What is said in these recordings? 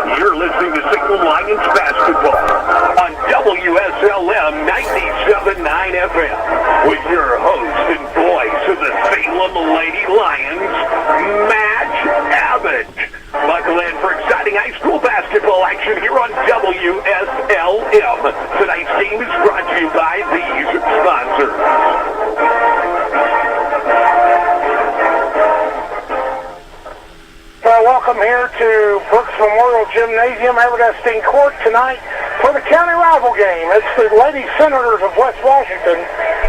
You're listening to Salem Lions basketball on WSLM 97.9 FM with your host and voice of the Salem Lady Lions, Matt Abbott. Buckle in for exciting high school basketball action here on WSLM. Tonight's game is brought to you by these sponsors. Welcome here to Brooks Memorial Gymnasium, Everett Court tonight for the county rival game. It's the Lady Senators of West Washington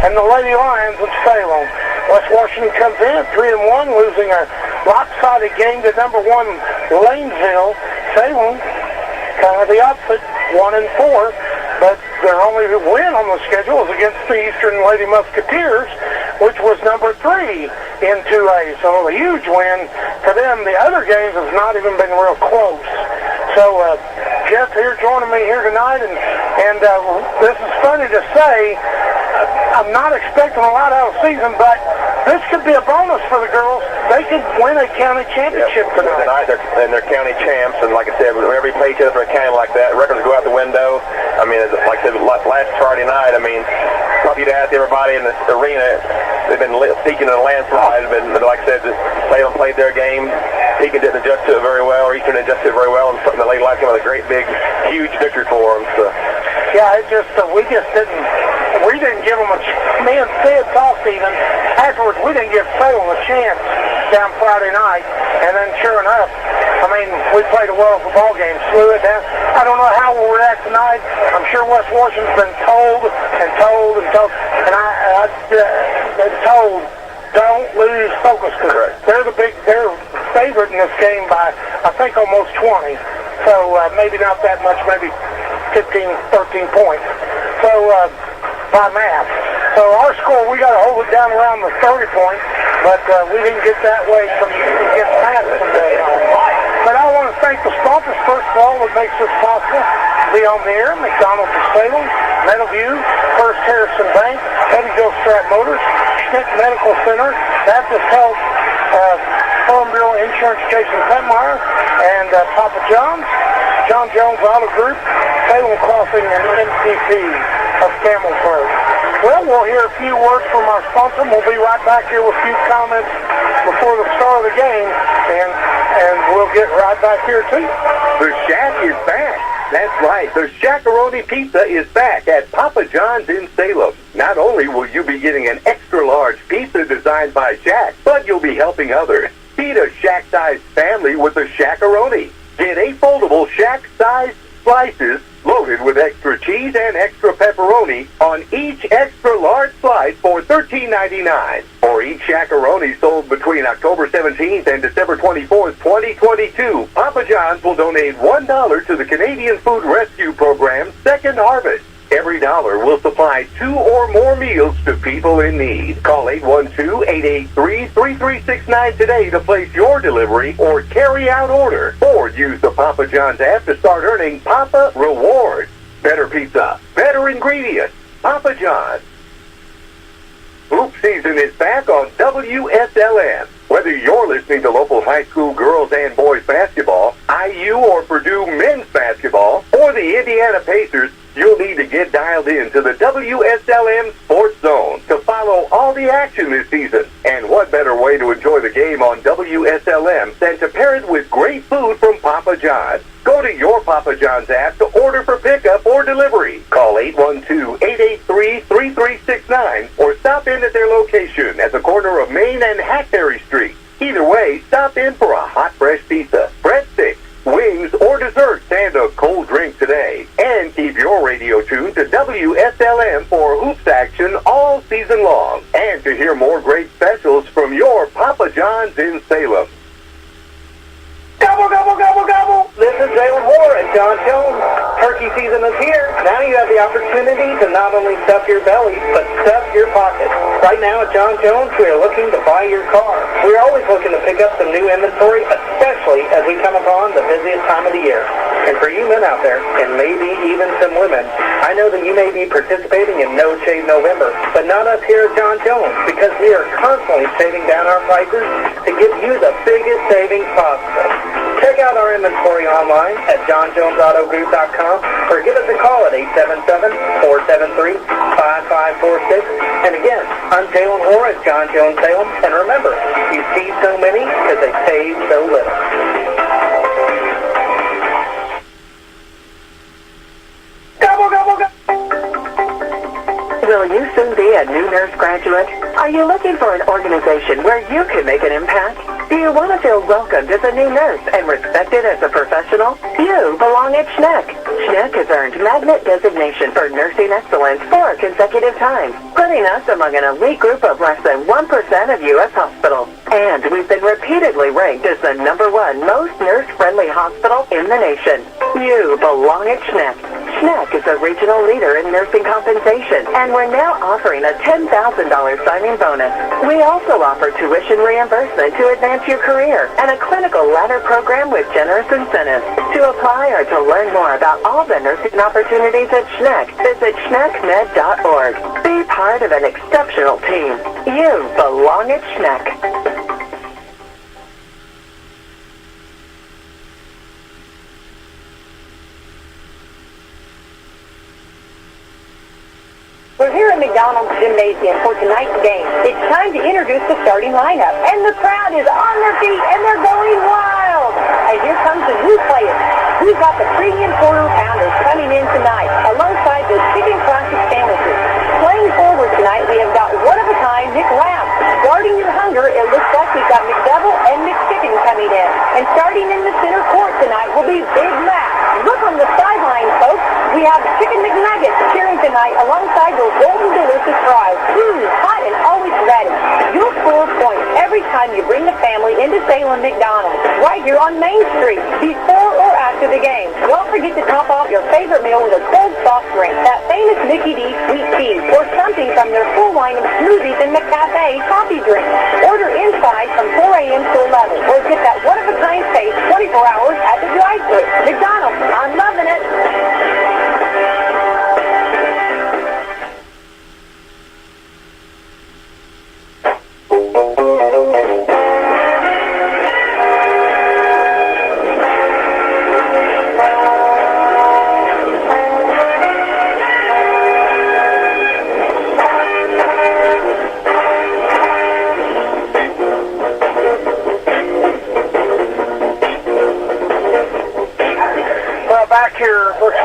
and the Lady Lions of Salem. West Washington comes in at 3-1, losing a lopsided game to number 1 Lanesville. Salem, kind of the opposite, 1-4, but their only win on the schedule is against the Eastern Lady Musketeers, which was number 3 in 2A. So a huge win for them. The other games have not even been real close. So Jeff here joining me here tonight, and this is funny to say. I'm not expecting a lot out of the season, but this could be a bonus for the girls. They could win a county championship tonight. They're county champs, and like I said, whenever you play each other for a county like that, records go out the window. I mean, like I said, last Friday night, I mean, probably you'd ask everybody in the arena, they've been seeking a landslide, but like I said, Salem played their game. Pekin didn't adjust to it very well, or Eastern adjusted very well, and the Lady Lions came with a great, big, huge victory for them. So. Yeah, we didn't give them a chance. Me and Sid talked even afterwards. We didn't give Salem a chance down Friday night, and then sure enough, I mean, we played a wonderful ball game, slew it down. I don't know how we'll react tonight. I'm sure West Washington's been told, and I've been told, don't lose focus, because they're favorite in this game by, I think, almost 20. So maybe not that much, maybe 15, 13 points. So by math. So our score, we got to hold it down around the 30 points, but we didn't get that way from against Madison today. But I want to thank the sponsors, first of all, that makes this possible to be on the air. McDonald's of Salem, Meadowview, First Harrison Bank, Eddie Strat Motors, Schmidt Medical Center, Baptist Health, Farm Bureau Insurance, Jason Petmeyer, and Papa John's, John Jones Auto Group, Salem Crossing, and MCP of Campbellsburg. Well, we'll hear a few words from our sponsor. We'll be right back here with a few comments before the start of the game, and we'll get right back here too. The Shack is back. That's right. The Shackaroni Pizza is back at Papa John's in Salem. Not only will you be getting an extra-large pizza designed by Shack, but you'll be helping others. Feed a Shack-sized family with the Shackaroni. Get 8 foldable Shack-sized slices loaded with extra cheese and extra pepperoni on each extra large slice for $13.99. For each Shackaroni sold between October 17th and December 24th, 2022, Papa John's will donate $1 to the Canadian Food Rescue Program's Second Harvest. Every dollar will supply 2 or more meals to people in need. Call 812-883-3369 today to place your delivery or carry-out order. Or use the Papa John's app to start earning Papa Rewards. Better pizza, better ingredients. Papa John's. Hoop season is back on WSLM. Whether you're listening to local high school girls and boys basketball, IU or Purdue men's basketball, or the Indiana Pacers, you'll need to get dialed in to the WSLM Sports Zone to follow all the action this season. And what better way to enjoy the game on WSLM than to pair it with great food from Papa John's? Go to your Papa John's app to order for pickup or delivery. Call 812-883-3369 or stop in at their location at the corner of Main and Hackberry Street. Either way, stop in for a hot, fresh pizza, breadsticks, wings, or desserts, and a cold drink today. And keep your radio tuned to WSLM for hoops action all season long. And to hear more great specials from your Papa John's in Salem. Gobble, gobble, gobble, gobble. This is Jalen Moore and John Jones. Turkey season is here. Now you have the opportunity to not only stuff your belly, but stuff your pockets. Right now at John Jones, we are looking to buy your car. We're always looking to pick up some new inventory, especially as we come upon the busiest time of the year. And for you men out there, and maybe even some women, I know that you may be participating in No Shave November, but not us here at John Jones, because we are constantly shaving down our prices to give you the biggest savings possible. Check out our inventory online at johnjonesautogroup.com or give us a call at 877-473-5546. And again, I'm Jalen Hoare at John Jones Salem. And remember, you see so many because they pay so little. Gobble, gobble, gobble. Will you soon be a new nurse graduate? Are you looking for an organization where you can make an impact? Do you want to feel welcomed as a new nurse and respected as a professional? You belong at SHNEC. SHNEC has earned Magnet designation for nursing excellence 4 consecutive times, putting us among an elite group of less than 1% of U.S. hospitals. And we've been repeatedly ranked as the #1 most nurse-friendly hospital in the nation. You belong at SHNEC. SHNEC is a regional leader in nursing compensation, and we're now offering a $10,000 signing bonus. We also offer tuition reimbursement to advance your career and a clinical ladder program with generous incentives. To apply or to learn more about all the nursing opportunities at SHNEC, visit SHNECmed.org. Be part of an exceptional team. You belong at SHNEC. We're here at McDonald's Gymnasium for tonight's game. It's time to introduce the starting lineup. And the crowd is on their feet and they're going wild. And here comes the new players. We've got the premium quarter pounders coming in tonight alongside the chicken classic sandwiches. Playing forward tonight, we have got one-of-a-kind Nick Lamb. Guarding your hunger, it looks like we've got McDouble and McChicken coming in. And starting in the center court tonight will be Big Mac. Look on the sideline, folks. We have Chicken McNuggets cheering tonight alongside those golden delicious fries. Hot and always ready. You'll score points every time you bring the family into Salem McDonald's, right here on Main Street, before or after the game. Don't forget to top off your favorite meal with a cold soft drink, that famous Mickey D sweet tea, or something from their full line of smoothies and McCafe coffee drinks. Order inside from 4 a.m. to 11, or get that one-of-a-kind taste 24 hours at the drive-thru. McDonald's, I'm loving it.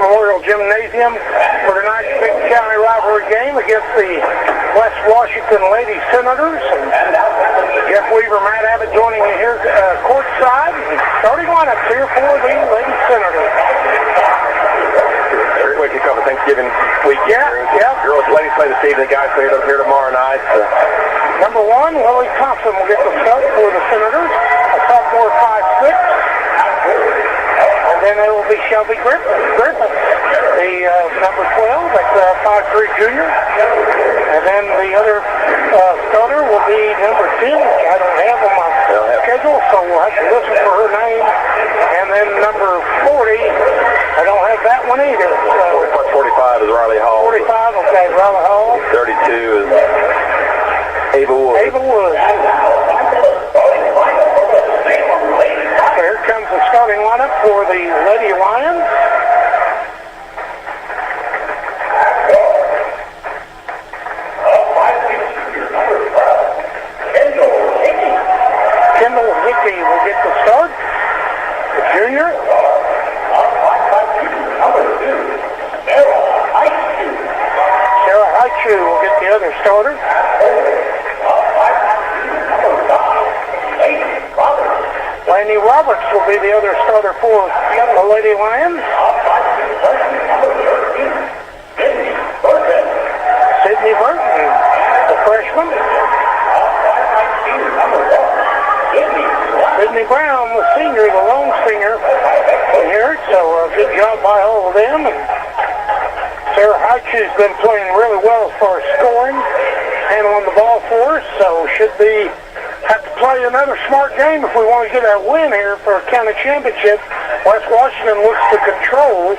Memorial Gymnasium for tonight's Big County rivalry game against the West Washington Lady Senators. And Jeff Weaver, Matt Abbott joining you here courtside. Starting lineups here for the Lady Senators. Very quick kick off of Thanksgiving week. Yeah. Girls, ladies play this evening. The guys play it up here tomorrow night. Number 1, Lily Thompson will get the start for the Senators. A sophomore, 5'6". Then it will be Shelby Griffin, the number 12, that's a 5'3" junior. And then the other starter will be number 10, which I don't have on my schedule, so we'll have to listen for her name. And then number 40, I don't have that one either. So 45 is Riley Hall. 45, okay, Riley Hall. 32 is Ava Wood. Here comes the starting lineup for the Lady Lions. Kendall Hickey will get the start, the junior. Sarah Haichu will get the other starter. Laney Roberts will be the other starter for the Lady Lions. Sydney Burton, the freshman. Sydney Brown, the senior, the lone senior here. So good job by all of them. And Sarah Haichu's been playing really well as far as scoring, handling the ball for us. So should be have to play another smart game if we want to get a win here for a county championship. West Washington looks to control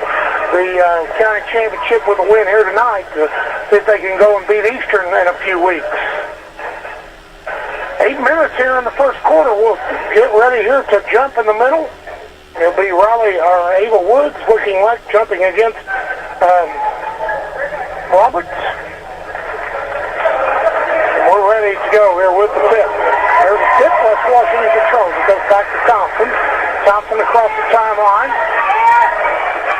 the county championship with a win here tonight to see if they can go and beat Eastern in a few weeks. 8 minutes here in the first quarter. We'll get ready here to jump in the middle. It'll be Riley or Ava Woods looking like jumping against Roberts. And we're ready to go here with the fifth. There's a fifth. West Washington controls. It goes back to Thompson. Thompson across the timeline.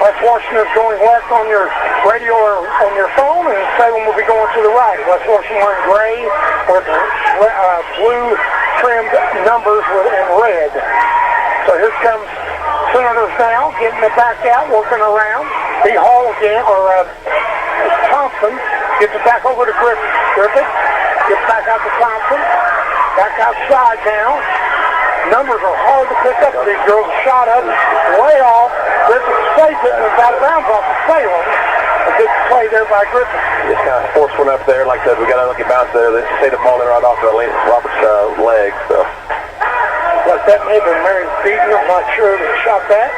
West Washington is going left on your radio or on your phone, and Salem will be going to the right. West Washington wearing gray with blue trimmed numbers in red. So here comes Senators now, getting it back out, working around. B. Hall again, or Thompson, gets it back over to Griffith. Gets back out to Thompson. Back outside now. Numbers are hard to pick up. These girls shot up way off. Griffith safe it and it's out of bounds off of Salem. A good play there by Griffith. Just kind of forced one up there. Like I said, we got a lucky bounce there. They say the ball in right off Robert's leg. So. But that may have been Mary Beaton. I'm not sure that shot that.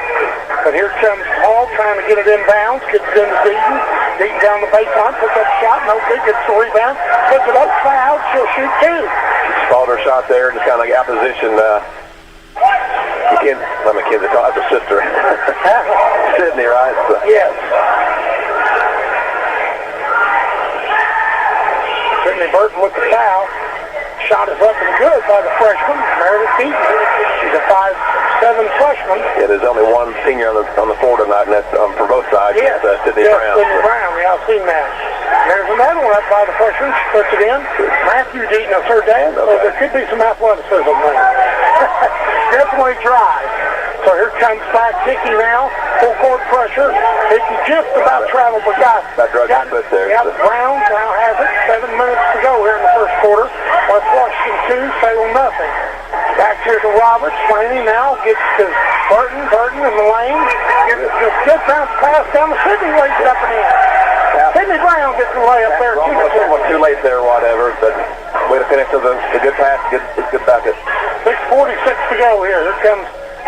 But here comes Hall trying to get it inbounds. Gets it into Beaton. Beaton down the baseline. Puts up a shot. No good. Gets the rebound. Puts it up. Foul. She'll shoot two. She followed her shot there. Just kind of like opposition. McKenzie, that's her sister. Sydney, right? So. Yes. Sydney Burton with the foul. Shot is up and good by the freshman, Meredith Beaton. She's a 5'7" freshman. Yeah, there's only one senior on the floor tonight, and that's for both sides. Yes, Sydney Brown. Sydney Brown, yeah, I've seen that. There's another one up by the freshman. She puts it in. Matthew Deaton is her dad, so there could be some athleticism there. Definitely dry. So here comes back Hickey now. Full court pressure. Hickey just about traveled, but got foot there. Yep, Brown now has it. 7 minutes to go here in the first quarter. West Washington 2, Salem nothing. Back here to Roberts. Slaney now gets to Burton. Burton in the lane. Gets a good bounce pass down the Sydney, lays it up and in. Sydney Brown gets the layup there. Too late there, whatever. But way to finish with a good pass, good bucket. 6:46 to go here. Here comes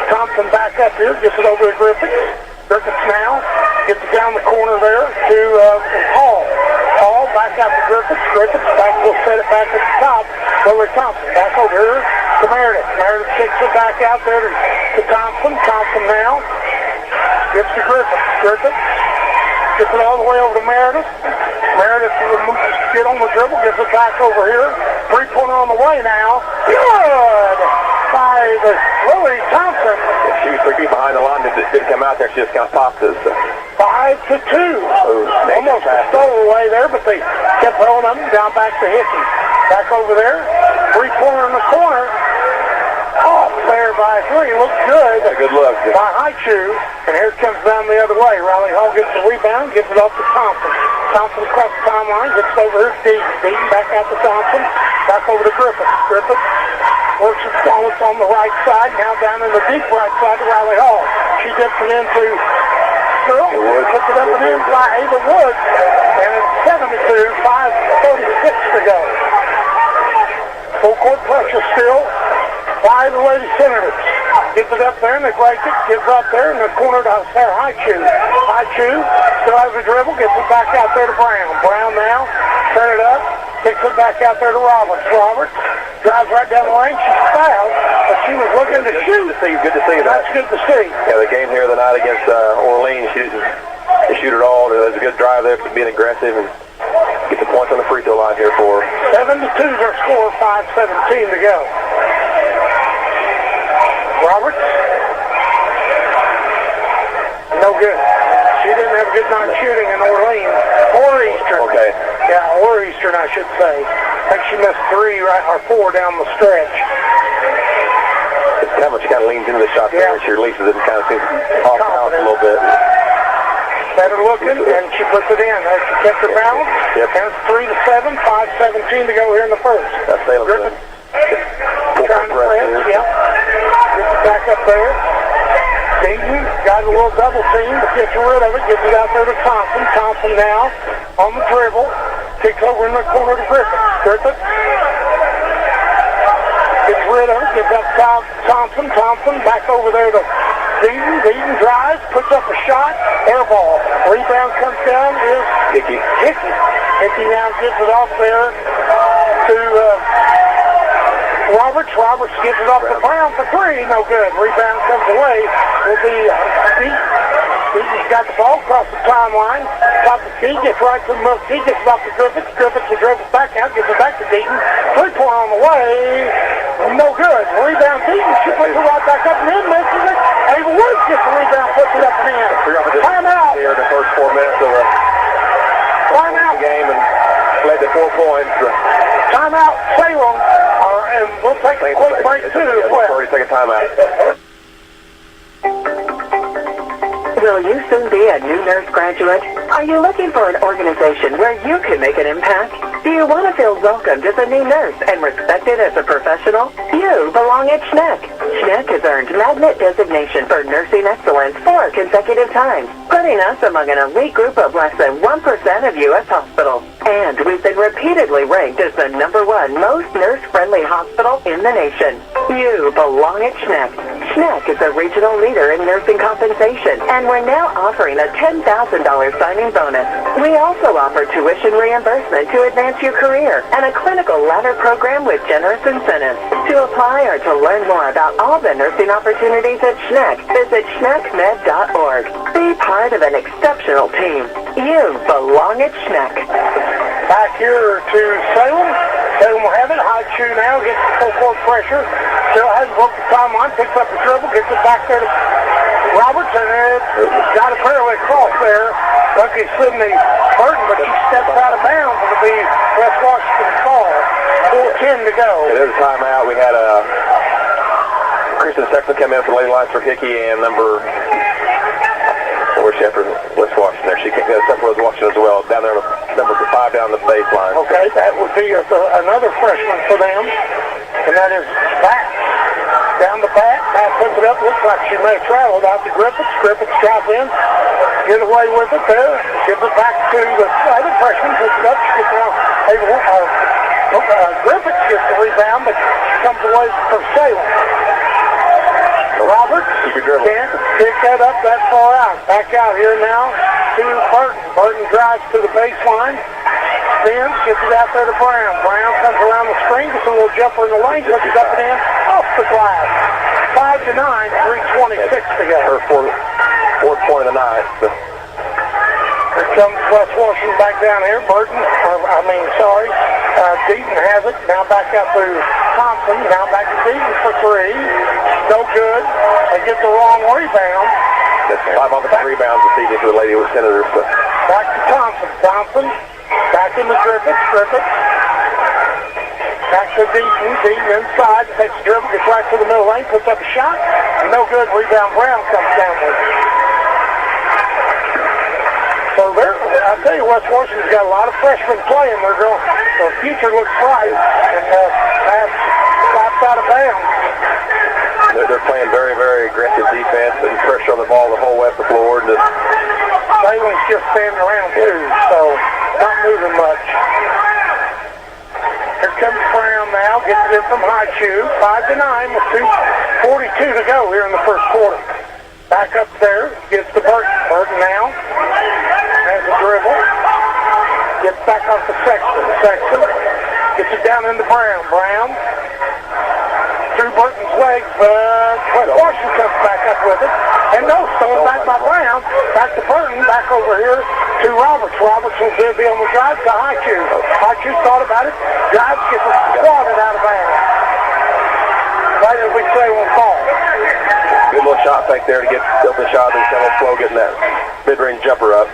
Thompson back up here. Gets it over to Griffith. Griffiths now gets it down the corner there to Hall. Hall back out to Griffiths. Griffiths back will set it back at the top. Lily Thompson back over here to Meredith. Meredith kicks it back out there to Thompson. Thompson now gets to Griffith. Griffith gets it all the way over to Meredith. Meredith will get on the dribble, gets it back over here. Three-pointer on the way now. Good by Lily Thompson. She was 3 feet behind the line. Didn't come out there. She just kind of popped us. 5-2. Almost a stowaway there, but they kept throwing them down back to Hickey. Back over there. Three-pointer in the corner. Off there by three. Looks good. A good look. By Haichu. And here it comes down the other way. Riley Hall gets the rebound, gives it off to Thompson. Thompson across the timeline, gets it over here to Deaton. Deaton back out to Thompson. Back over to Griffith. Griffith works it on the right side. Now down in the deep right side to Riley Hall. She dips it into Earl. Puts it up and in by Ava Woods. And it's 7-2, 5:36 to go. Full court pressure still by the Lady Senators. Gets it up there and they break it. Gets up there in the corner to Sarah Haichu. Haichu still has the dribble. Gets it back out there to Brown. Brown now set it up. Kicks it back out there to Roberts. Roberts drives right down the lane. She's fouled, but she was looking to shoot. Good to see. That's good to see. Yeah, the game here the night against Orleans, she didn't shoot it all. There's a good drive there for being aggressive and get the points on the free throw line here for her. 7-2 is our score. 5:17 to go. Roberts. No good. She didn't have a good night shooting in Orleans. Or Eastern. Okay. Yeah, or Eastern, I should say. I think she missed 3 or 4 down the stretch. It's how much she kind of leans into the shot there and she releases it and kind of seems off balance a little bit. Better looking, and she puts it in. She kept her balance. Yep. And it's 3-7, 5:17 to go here in the first. That's Salem. Griffith trying to press, yeah. Gets it back up there. Deaton got a little double team, but gets rid of it. Gets it out there to Thompson. Thompson now on the dribble. Kicks over in the corner to Griffith. Griffith gets rid of it. Gives up to Thompson. Thompson back over there to Deaton. Deaton drives, puts up a shot. Air ball. Rebound comes down is Hickey. Hickey now gives it off there to Roberts gets it off the ground for three. No good. Rebound comes away. Will be Deaton's got the ball across the timeline. Top the key, gets right to the middle key, gets it off to Griffiths. Griffiths will dribble back out, gives it back to Deaton. 3-point on the way. No good. Rebound Deaton. She puts it right back up and in. Misses it. Ava Woods gets the rebound, puts it up and in. Timeout. Here in the first 4 minutes of the game and led to 4 points. Timeout, Salem. And we'll take a quick break too as well. Already take a timeout. Will you soon be a new nurse graduate? Are you looking for an organization where you can make an impact? Do you want to feel welcomed as a new nurse and respected as a professional? You belong at SNCC. SNCC has earned Magnet designation for nursing excellence 4 consecutive times, putting us among an elite group of less than 1% of U.S. hospitals. And we've been repeatedly ranked as the #1 most nurse-friendly hospital in the nation. You belong at SNCC. SNCC is a regional leader in nursing compensation, and we're now offering a $10,000 signing bonus. We also offer tuition reimbursement to advance your career and a clinical ladder program with generous incentives. To apply or to learn more about all the nursing opportunities at SNCC, visit schneckmed.org. Be part of an exceptional team. You belong at SNCC. Back here to Salem. Salem will have it. High shoe now. Gets full court pressure. Still hasn't broke the timeline. Picks up the dribble. Gets it back there to Roberts. And it's got a fairway cross there. Lucky Sydney Burton, but she steps out of bounds. It'll be West Washington's ball. 4:10 to go. Yeah, there's a timeout. We had Kristen Sexton come in for Lady Lions for Hickey and number... Where's she after West Washington there? She kicked Central West Washington as well. Down there, number 5 down the baseline. Okay, that would be another freshman for them. And that is Batt. Down the Batt. Batt puts it up. Looks like she may have traveled out to Griffiths. Griffiths drop in. Get away with it there. Gives it back to the other freshman. Puts it up. She gets around. Griffiths gets the rebound, but she comes away from Salem. Roberts can't pick that up that far out. Back out here now to Burton. Burton drives to the baseline. Spins, gets it out there to Brown. Brown comes around the screen, gets a little jumper in the lane, puts it up and in, off the glass. 5-9, 3:26 to go. Her fourth point of the night. Here comes West Washington back down here. Deaton has it. Now back out to Thompson. Now back to Deaton for three. No good. They get the wrong rebound. That's 5 offensive rebounds this evening for the Lady Senators. Back to Thompson. Thompson. Back into Griffiths. Griffiths. Back to Deaton. Deaton inside. Takes a dribble. Gets right to the middle lane. Puts up a shot. No good. Rebound. Brown comes down with it. So I tell you, West Washington's got a lot of freshmen playing. Their future looks bright. And pass slapped out of bounds. They're playing very, very aggressive defense and pressure on the ball the whole way up the floor. And Salem's just standing around too, so not moving much. Here comes Brown now, gets it in from high shoe. 5-9 with 2:42 to go here in the first quarter. Back up there, gets to Burton. Burton now has a dribble. Gets back off to Sexton. Sexton gets it down into Brown. Brown through Burton's legs, but Washington comes back up with it. And no, stolen back by Brown. Back to Burton, back over here to Roberts. Roberts will be on the drive to Haichu. Haichu thought about it. Drives, gets it squatted out of bounds. Right as we say on call. Good little shot fake there to get the open shot and kind of slow getting that mid-range jumper up.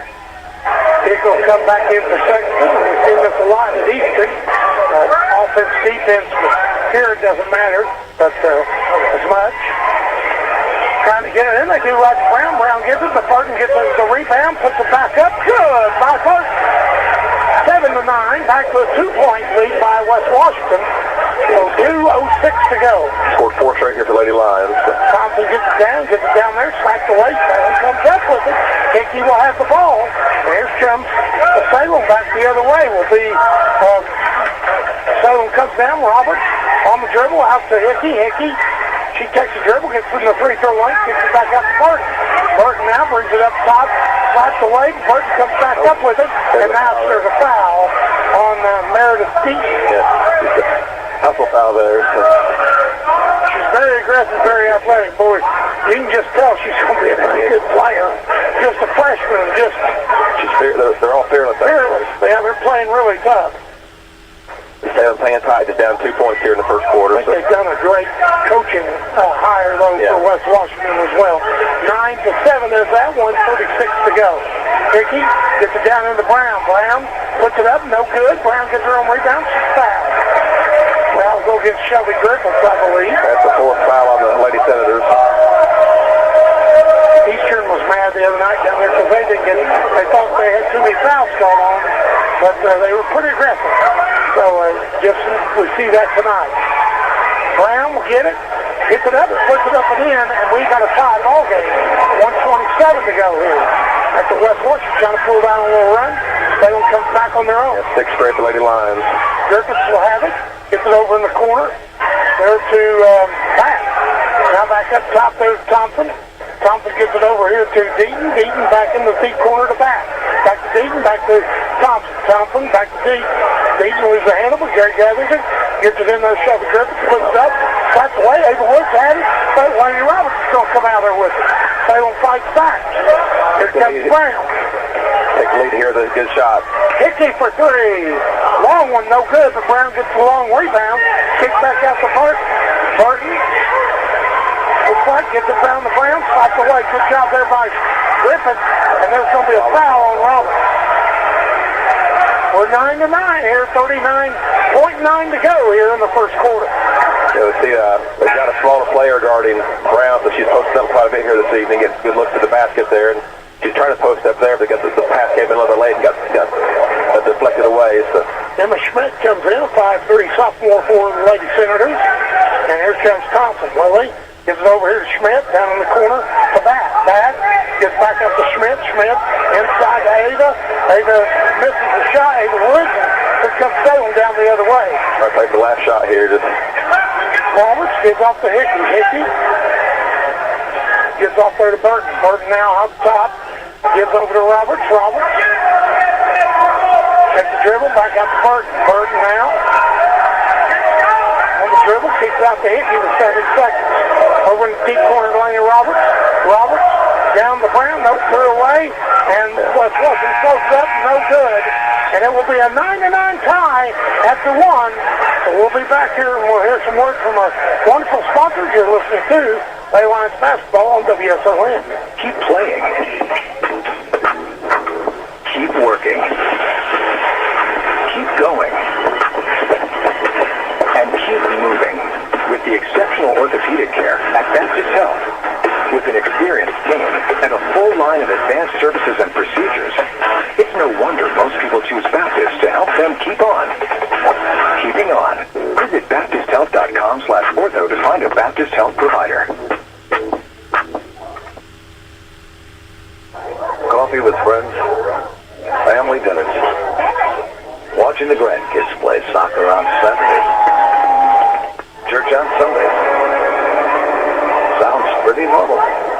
Dick will come back in for Sexton. We've seen this a lot at Easton. Offense, defense, but here it doesn't matter, but as much. Trying to get it in. They do right to Brown. Brown gets it, but Burton gets the rebound, puts it back up. Good by Burton. 7-9, back to a 2-point lead by West Washington. So 2:06 to go. Scored 4 straight here for Lady Lions. Thompson gets it down there, smacks the waist, and comes up with it. Hickey will have the ball. Here comes Salem back the other way. Will be Salem comes down. Roberts on the dribble out to Hickey. Hickey, she takes the dribble, gets in the free throw line, kicks it back out to Burton. Burton now brings it up top, slaps the leg. Burton comes back up with it, and now there's a foul on Meredith Deaton. hustle foul there. So. She's very aggressive, very athletic, boy. You can just tell she's going to be a very good player. Just a freshman, just... They're all fearless. Fearless. Yeah, they're playing really tough. Salem playing tight, just down 2 points here in the first quarter. I think they've done a great coaching hire, though, for West Washington as well. 9-7, there's that one, 36 to go. Hickey gets it down into Brown. Brown puts it up, no good. Brown gets her own rebound, she's fouled. Foul go against Shelby Griffiths, I believe. That's the 4th foul on the Lady Senators. Eastern was mad the other night down there because they thought they had too many fouls called on them, but they were pretty aggressive. So we see that tonight. Brown will get it, gets it up, puts it up and in, and we got a tie ball game. 1:27 to go here. After West Washington trying to pull down a little run, Salem comes back on their own. 6 straight for Lady Lions. Griffiths will have it, gets it over in the corner. There to back. Now back up top there's Thompson. Thompson gets it over here to Deaton. Deaton back in the deep corner to back. Back to Deaton, back to Thompson. Thompson, back to Deaton. Deaton loses the handle, but Gary gathers it. Gets it in there, Shelby Griffiths, puts it up. Slaps away, Ava Woods had it. But Laney Roberts is going to come out there with it. Salem fights back. Here comes Brown. Take the lead here, that's a good shot. Hickey for 3. Long one, no good, but Brown gets the long rebound. Kicks back out to Burton. Burton. Looks like gets it down to Brown, slaps away. Good job there by Griffith. And there's going to be a foul on Roberts. We're 9-9 here, 39.9 to go here in the first quarter. Yeah, we see they've got a smaller player guarding Brown, so she's posted up quite a bit here this evening. Gets good looks at the basket there, and she's trying to post up there, but the pass came in a little bit late and got deflected away. So. Emma Schmidt comes in, 5'3" sophomore for the Lady Senators. And here comes Thompson. Lily gives it over here to Schmidt, down in the corner to Batt. Batt gets back up to Schmidt. Schmidt inside to Ava. Ava misses the shot. Ava Woods. Here comes Salem down the other way. I'll take the last shot here. Just Roberts gives off to Hickey. Hickey gives off there to Burton. Burton now up top. Gives over to Roberts. Roberts gets the dribble. Back out to Burton. Burton now on the dribble. Kicks out to Hickey with 7 seconds. Over in the deep corner to Laney Roberts. Roberts down the Brown. No, clear away. And West Washington closes up. No good. And it will be a 9-9 tie after 1. So we'll be back here and we'll hear some words from our wonderful sponsors you're listening to, Lady Lions Basketball on WSLM. Keep playing. Keep working. Keep going. And keep moving with the exceptional orthopedic care at Baptist Health. With an experienced team and a full line of advanced services and procedures, it's no wonder most people choose Baptist to help them keep on. Keeping on. Visit BaptistHealth.com/ortho to find a Baptist Health provider. Coffee with friends, family dinners, watching the grandkids play soccer on Saturdays, church on Sundays. Sounds pretty normal,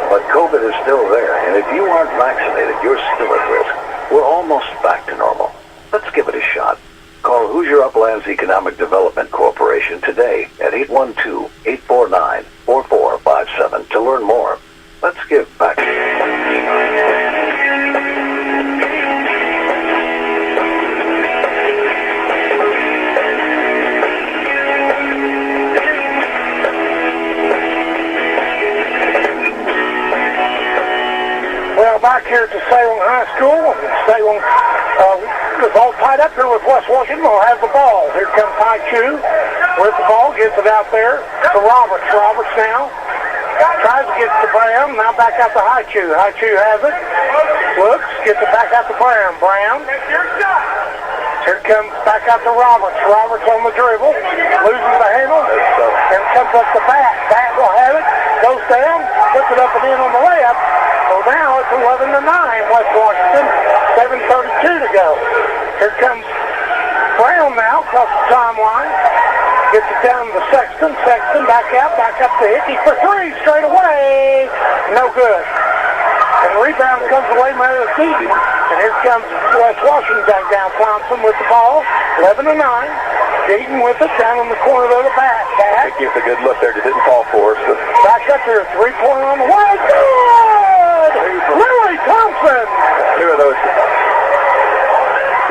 but COVID is still there, and if you aren't vaccinated, you're still at risk. We're almost back to normal. Let's give it a shot. Call Hoosier Uplands Economic Development Corporation today at 812-849-4457 to learn more. Let's give back. Well, back here at the Salem High School, Salem is all tied up here with West Washington. We'll have the ball. Here comes Hai Chu with the ball, gets it out there to Roberts. Roberts now tries to get to Brown. Now back out to Hai Chu. Hai Chu has it. Looks, gets it back out to Brown. Brown. Here comes back out to Roberts. Roberts on the dribble. Loses the handle. And comes up to Batt. Batt will have it. Goes down. Puts it up and in on the layup. So now it's 11-9 West Washington. 7:32 to go. Here comes Brown now across the timeline. Gets it down to Sexton. Sexton back up to Hickey for 3 straight away. No good. And the rebound comes away by the Deaton. And here comes West Washington back down. Thompson with the ball. 11-9. Deaton with it down in the corner of the back. It gives a good look there. Just didn't fall for us. So. Back up there, three-pointer on the way. Good! Lily Thompson! Two of those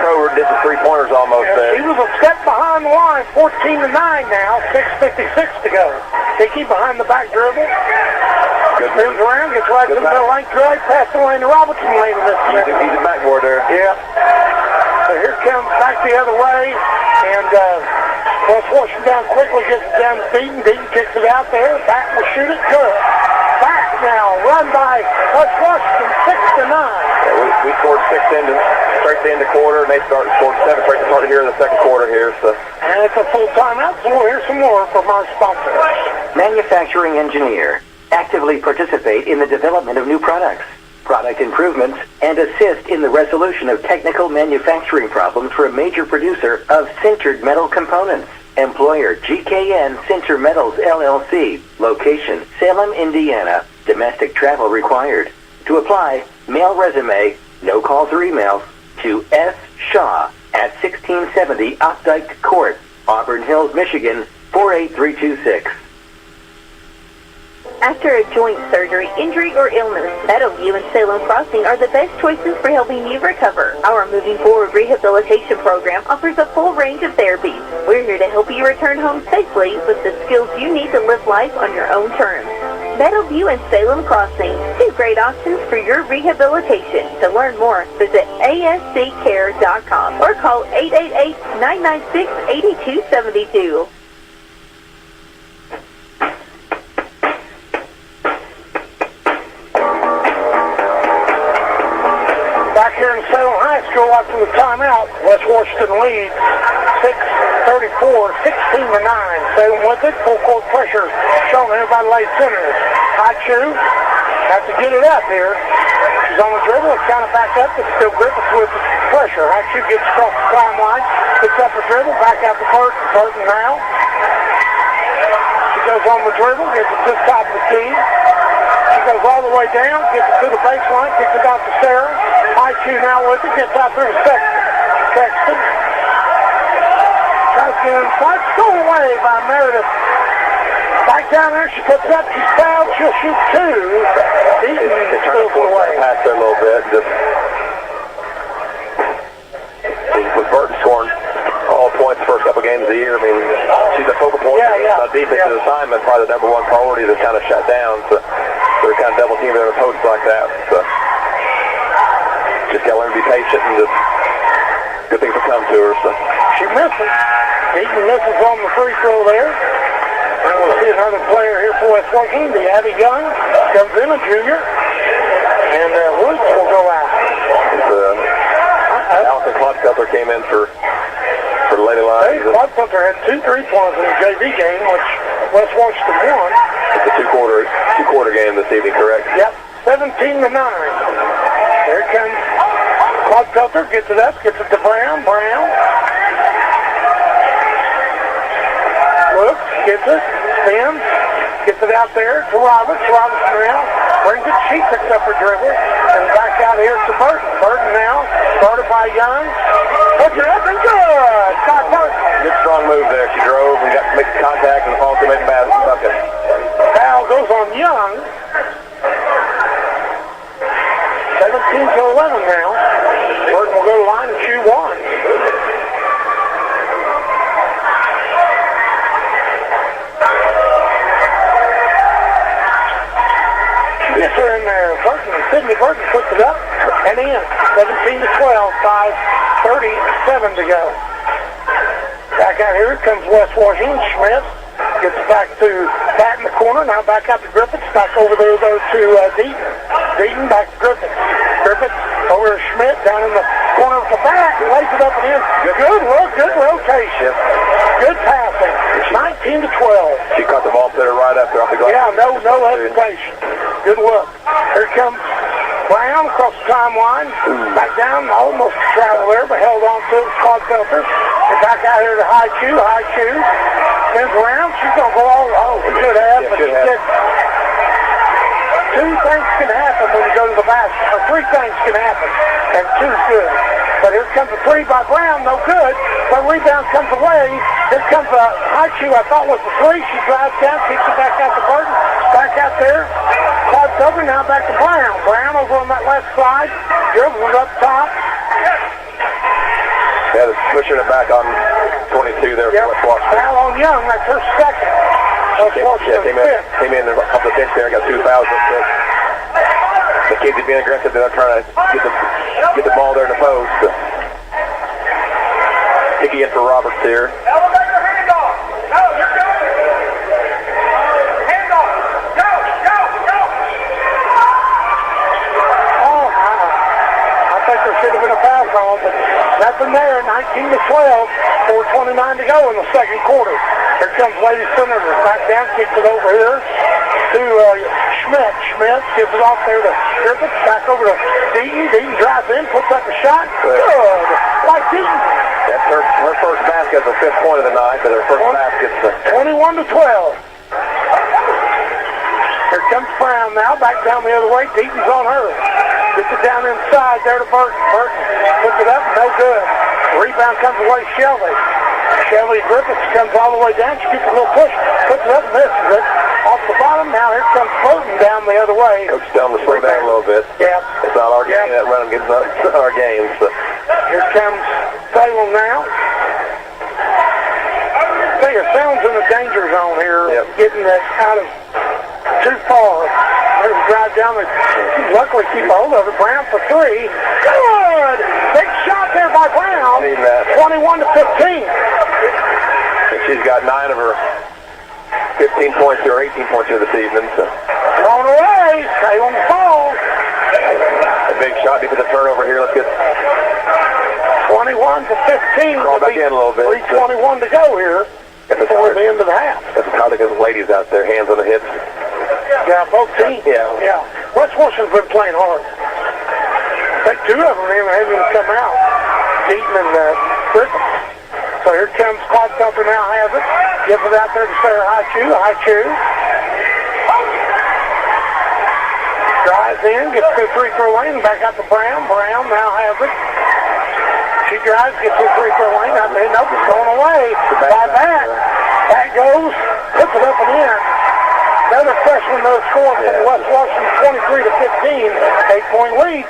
pro did the three-pointers almost there. She was a step behind the line, 14-9 now, 6:56 to go. Hickey behind the back dribble. Good Spins move. around, gets right to the middle lane, drive past the lane to Robertson later this He's a backboard there. Yeah. So here comes back the other way, and West Washington down quickly, gets it down to Deaton. Deaton kicks it out there. Back will shoot it. Good. Back now, run by West Washington, 6-9. Yeah, we scored straight to end the quarter, and they scored 7 straight to start here in the second quarter here. So. And it's a full timeout, so we'll hear some more from our sponsors. Manufacturing engineer. Actively participate in the development of new products, product improvements, and assist in the resolution of technical manufacturing problems for a major producer of sintered metal components. Employer GKN Sinter Metals LLC. Location Salem, Indiana. Domestic travel required. To apply, mail resume, no calls or emails, to S. Shaw at 1670 Opdyke Court, Auburn Hills, Michigan, 48326. After a joint surgery, injury, or illness, Meadowview and Salem Crossing are the best choices for helping you recover. Our Moving Forward Rehabilitation Program offers a full range of therapies. We're here to help you return home safely with the skills you need to live life on your own terms. Meadowview and Salem Crossing, two great options for your rehabilitation. To learn more, visit asccare.com or call 888-996-8272. Back here in Salem High School after the timeout, West Washington leads 6-34, 16-9. Salem with it, full court pressure shown. Everybody lays center. High Chew has to get it up here. She's on the dribble, it's kind of back up, it's still Griffiths with pressure. High Chew gets across the timeline, picks up her dribble, back out to Burton. Burton now. She goes on the dribble, gets it to the top of the key. She goes all the way down, gets it to the baseline, kicks it out to Sarah. High Chew now with it, gets out there to Sexton. Tries to get inside, stolen away by Meredith. Back down there, she puts up, she's fouled, she'll shoot two. Deaton steals it away. Pass there a little bit, just with Burton scoring all points the first couple games of the year. I mean, she's a focal point. Defensive assignment, probably the number one priority that's kind of shut down. So they're kind of double teaming their posts like that. So just got to learn to be patient and just good things will come to her. So She misses. Deaton misses on the free throw there. And we'll see another player here for West Washington. The Abby Young comes in, a junior. And Woods will go out. Allison Klopfelter came in for the Lady Lions. Klopfelter had 2 3-pointers in the JV game, which West Washington won. It's a two-quarter game this evening, correct? Yep, 17-9. There comes Klopfelter, gets it up, gets it to Brown. Brown looks, gets it, spins, gets it out there to Roberts. Robertson now brings it. She picks up her dribble and back out here to Burton. Burton now started by Young. Puts it up and good. Scott Burton. Good strong move there. She drove and got to make contact and also make a bucket. Foul goes on Young. 17-11 now. Burton will go to the line and shoot one. Gets her in there. Burton, Sydney Burton puts it up and in. 17-12, 5:37 to go. Back out here comes West Washington. Schmidt gets it back to Pat in the corner. Now back out to Griffiths. Back over there though to Deaton. Deaton back to Griffiths. Griffiths over to Schmidt down in the corner of the back. Lays it up and in. Good look, good rotation. Good passing. 19-12. She caught the ball, put her right up there off the glass. Yeah, no hesitation. Good look. Here comes Brown across the timeline. Back down, almost travel there, but held on to it. Klopfelter. And back out here to High Chew. High Chew spins around. She's going to go all, good half. But she did. 2 things can happen when you go to the basket. Or 3 things can happen. And 2's good. But here comes a three by Brown, no good. But rebound comes away. Here comes a high shoe, I thought was the three. She drives down, kicks it back out to Burton. Back out there. Cloud's over, now back to Brown. Brown over on that left side. Dribbles up top. Yeah, they're pushing it back on 22 there for West Washington. Foul on Young, that's her second. West Washington fifth. Came in off the bench there, got 2 fouls. The kids are being aggressive. They're trying to get the ball there in the post. Hickey in for Roberts here. Elevator handoff. No, you're going. Handoff. Go. Oh, I think there should have been a foul call, but nothing there. 19 to 12. 4:29 to go in the second quarter. Here comes Lady Senator. Back down, kicks it over here to Schmidt. Schmidt gives it off there to Griffiths. Back over to Deaton. Deaton drives in, puts up a shot. Good. Like Deaton. That's her first basket, the 5th point of the night, but her first basket's 21 to 12. Here comes Brown now, back down the other way. Deaton's on her. Gets it down inside there to Burton. Burton puts it up, no good. Rebound comes away, Shelby. Shelby Griffiths comes all the way down. She gets a little push, puts it up, misses it. Off the bottom, now here comes Burton down the other way. Coach telling them to slow down a little bit. Yeah. It's not our game, that run it's not our game. So. Here comes Salem now. Salem's in the danger zone here, getting that out of too far. There's a drive down there. Luckily keep a hold of it. Brown for three. Good! Big shot there by Brown. 21 to 15. And she's got 9 of her 15 points here, 18 points here this evening. So. Thrown away. Salem's ball. A big shot because of turnover here. Let's get 21 to 15. Crawl back in a little bit. 3:21 to go here before the end of the half. That's how they get the ladies out there, hands on the hips. Yeah, both teams. Yeah. West Washington's been playing hard. I think 2 of them haven't even come out. Deaton and Griffiths. So here comes Clyde Thumper now has it. Gives it out there to Sarah High-Chew. Drives in, gets to the free-throw lane, back out to Brown. Brown now has it. She drives, gets to the free-throw lane. Out there, nope, it's going away. By that. That goes, puts it up and in. Another freshman though scored from West Washington, 23 to 15, 8-point lead.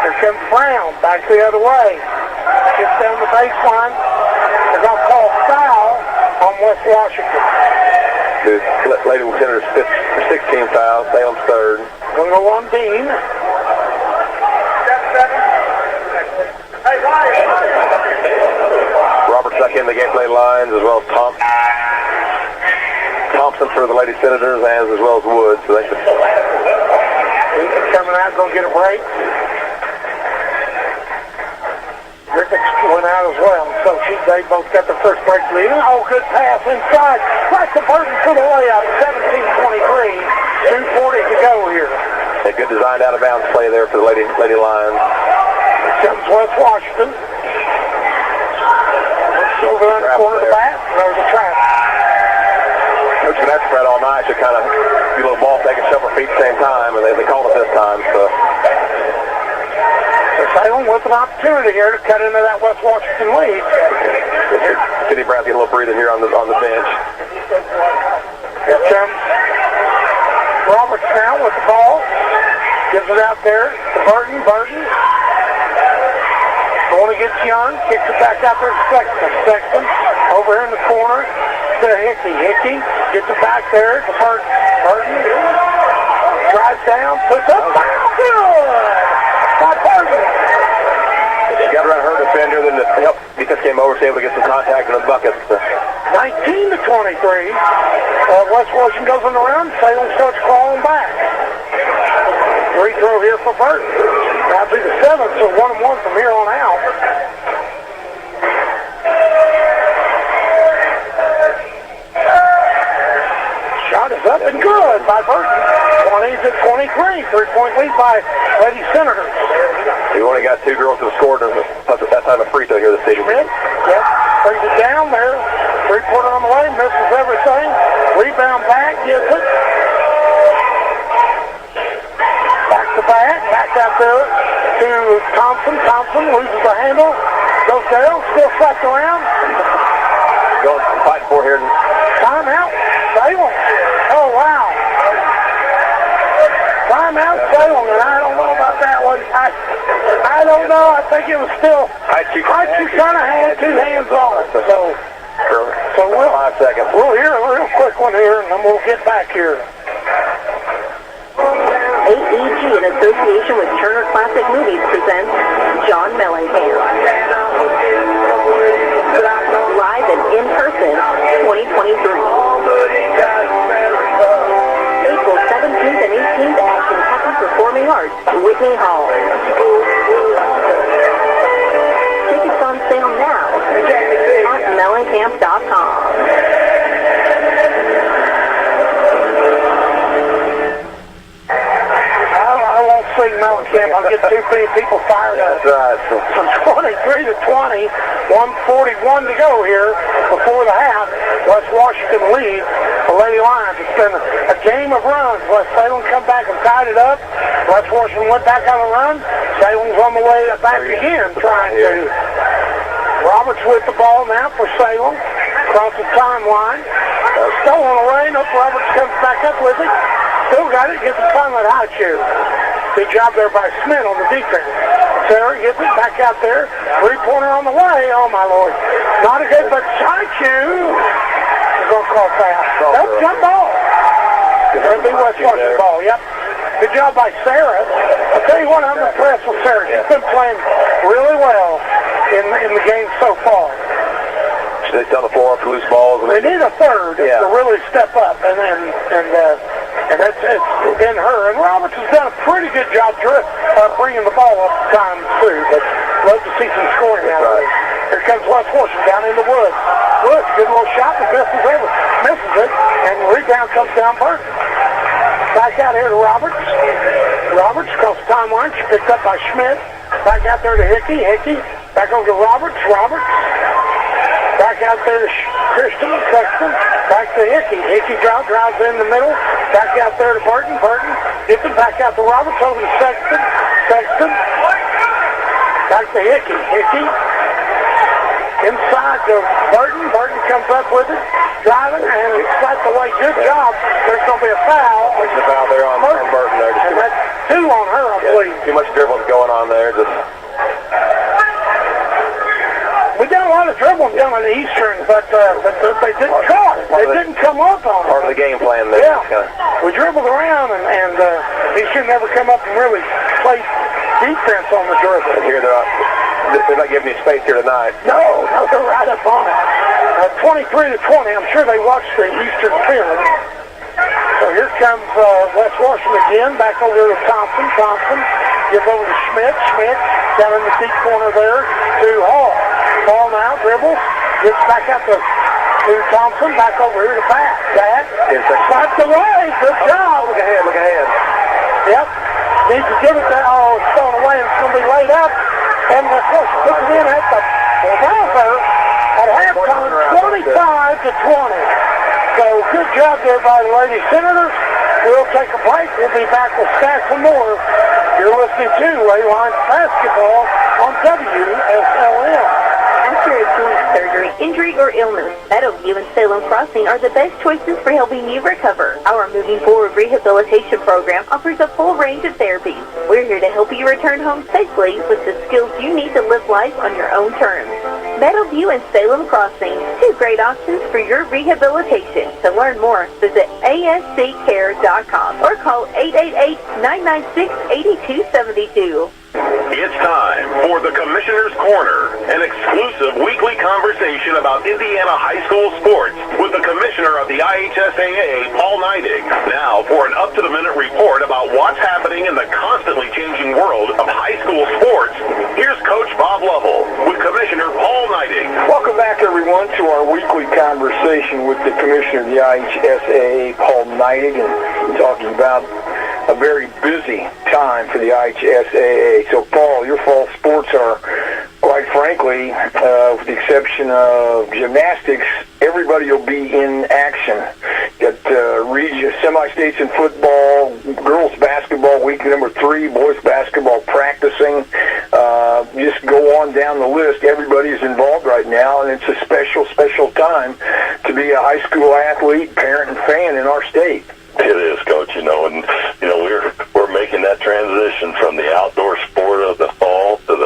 Here comes Brown, back the other way. Gets down the baseline. They're going to call foul on West Washington. The Lady Senator's 16th foul, Salem's 3rd. Going to go on Dean. Roberts back in the game, Lady Lions, as well as Thompson for the Lady Senators, as well as Woods. So they should... Coming out, going to get a break. Ricketts went out as well, so they both got the first break lead. Oh, good pass inside. Right to Burton for the layup, 17-23. 2:40 to go here. A good designed out-of-bounds play there for the Lady Lions. Comes West Washington. Looks over on the corner of the bat. There's a trap. Coaching that spread all night should kind of do a little ball fake and shove her feet at the same time, and they called it this time. So Salem with an opportunity here to cut into that West Washington lead. City Brown's getting a little breather here on the bench. Here comes Roberts now with the ball. Gives it out there to Burton. Burton going against Young. Kicks it back out there to Sexton. Sexton over here in the corner to Hickey. Hickey gets it back there to Burton. Burton drives down, puts up. Good! By Burton. She got around her defender, then the defense came over, was able to get some contact in the bucket. 19 to 23. West Washington goes on the run. Salem starts crawling back. Free throw here for Burton. That'll be the 7th, so 1-1 from here on out. Shot is up and good by Burton. 20 to 23. 3-point lead by Lady Senators. We've only got 2 girls who have scored that time of free throw here this season. Schmidt, brings it down there. 3-pointer on the way, misses everything. Rebound back, gets it. Back to back out there to Thompson. Thompson loses the handle. Goes down. Still slapped around. Going fight for here. Timeout. Salem. Oh, wow. Timeout Salem, and I don't know about that one. I don't know. I think it was still. Haichi kind of had two hands on it. So we'll 5 seconds. We'll hear a real quick one here, and then we'll get back here. AEG, in association with Turner Classic Movies, presents John Mellencamp. Live and in person, 2023. April 17th and 18th at Kentucky Performing Arts, Whitney Hall. Tickets on sale now at mellencamp.com. Sing Mellencamp. I'll get too many people fired up. That's right. From 23 to 20, 1:41 to go here before the half. West Washington leads the Lady Lions. It's been a game of runs. West Salem come back and tied it up. West Washington went back on a run. Salem's on the way back again, trying to. Roberts with the ball now for Salem. Across the timeline. Stolen away. Nope, Roberts comes back up with it. Still got it. Gets the tongue at high shoe. Good job there by Smith on the defense. Sarah gets it back out there. Three-pointer on the way. Oh, my Lord. Not a good, but Saichu is going to call foul. Nope, jump ball. That'll be West Washington ball, yep. Good job by Sarah. I'll tell you what, I'm impressed with Sarah. She's been playing really well in the game so far. They on the floor for loose balls. They need a third to really step up, and that's it's been her. And Roberts has done a pretty good job bringing the ball up times too. But love to see some scoring out of it. Here comes West Washington down in the woods. Woods, good little shot, but misses it, and the rebound comes down Burton. Back out here to Roberts. Roberts across the timeline. She picked up by Schmidt. Back out there to Hickey. Hickey. Back over to Roberts. Roberts. Back out there to Christian, Sexton, back to Hickey. Hickey drives in the middle. Back out there to Burton. Burton gets it back out to Roberts, over to Sexton. Sexton. Back to Hickey. Hickey. Inside to Burton. Burton comes up with it. Driving, and it's slapped away. Good job. There's going to be a foul. There's a foul there on Burton there. And that's two on her, I believe. Too much dribbling going on there. We done a lot of dribbling down in the Eastern, but they didn't caught it. They didn't come up on it. Part of the game plan there. Yeah. We dribbled around, and Eastern never come up and really play defense on the dribble. And here they're not giving you space here tonight. No, they're right up on it. 23 to 20. I'm sure they watched the Eastern film. So here comes West Washington again, back over to Thompson. Thompson gives over to Schmidt. Schmidt down in the deep corner there to Hall. Ball now, dribbles, gets back up to Thompson, back over here to Pat. Pat, slapped away, good job. Look ahead. Yep, needs to give it there. Oh, it's thrown away and it's going to be laid up. And West Washington puts it in at the buzzer at halftime, 25 to 20. So good job there by the Lady Senators. We'll take a break. We'll be back with stacks and more. You're listening to Lady Lions Basketball on WSLM. After a joint surgery, injury, or illness, Meadowview and Salem Crossing are the best choices for helping you recover. Our Moving Forward Rehabilitation Program offers a full range of therapies. We're here to help you return home safely with the skills you need to live life on your own terms. Meadowview and Salem Crossing, two great options for your rehabilitation. To learn more, visit asccare.com or call 888-996-8272. It's time for the Commissioner's Corner, an exclusive weekly conversation about Indiana high school sports with the Commissioner of the IHSAA, Paul Neidig. Now for an up-to-the-minute report about what's happening in the constantly changing world of high school sports, here's Coach Bob Lovell with Commissioner Paul Neidig. Welcome back, everyone, to our weekly conversation with the Commissioner of the IHSAA, Paul Neidig, and talking about a very busy time for the IHSAA. So, Paul, your fall sports are, quite frankly, with the exception of gymnastics, everybody will be in action. Got region semi-states in football, girls basketball week number 3, boys basketball practicing. Just go on down the list. Everybody's involved right now, and it's a special, special time to be a high school athlete, parent, and fan in our state. It is, Coach. We're making that transition from the outdoor sport of the fall to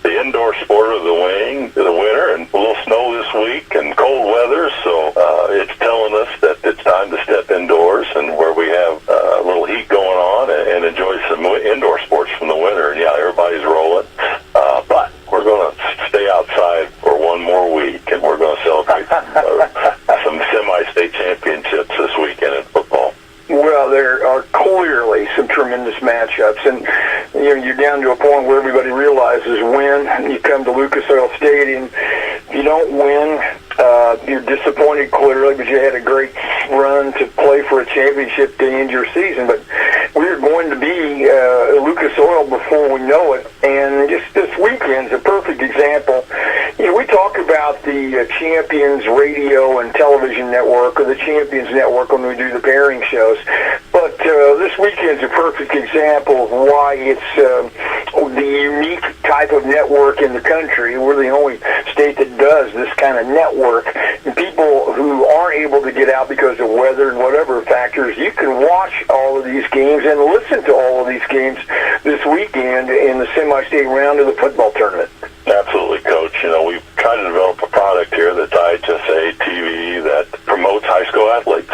the indoor sport of the winter, and a little snow this week and cold weather. So it's telling us that it's time to step indoors, and where we have a little heat going on, and enjoy some indoor sports from the winter. And yeah, everybody's rolling, but we're going to stay outside for one more week, and we're going to celebrate some semi-state championships this weekend in football. Well, there are clearly some tremendous matchups, and you're down to a point where everybody realizes when you come to Lucas Oil Stadium, if you don't win, you're disappointed clearly, but you had a great run to play for a championship to end your season. But we're going to be Lucas Oil before we know it, and just this weekend's a perfect example. We talk about the Champions Radio and Television Network, or the Champions Network, when we do the pairing shows. But this weekend's a perfect example of why it's the unique type of network in the country. We're the only state that does this kind of network. And people who aren't able to get out because of weather and whatever factors, you can watch all of these games and listen to all of these games this weekend in the semi-state round of the football tournament. Absolutely, Coach. We've tried to develop a product here that's IHSA TV that promotes high school athletics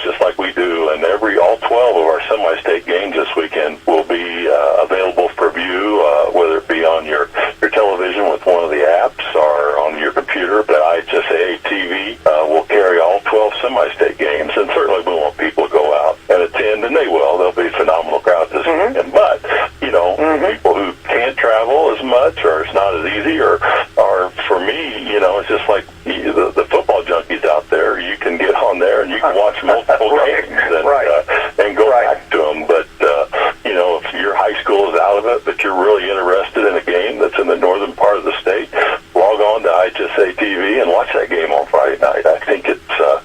just like we do, and all 12 of our semi-state games this weekend will be available for view, whether it be on your television with one of the apps or on your computer. But IHSA TV will carry all 12 semi-state games, and certainly we want people to go out and attend, and they will. There'll be phenomenal crowds this weekend. But, people who can't travel as much, or it's not as easy, or for me, it's just like the football junkies out there. You can get on there and you can watch multiple games and go back to them. But, if your high school is out of it, but you're really interested in a game that's in the northern part of the state, log on to IHSA TV and watch that game on Friday night. I think it's a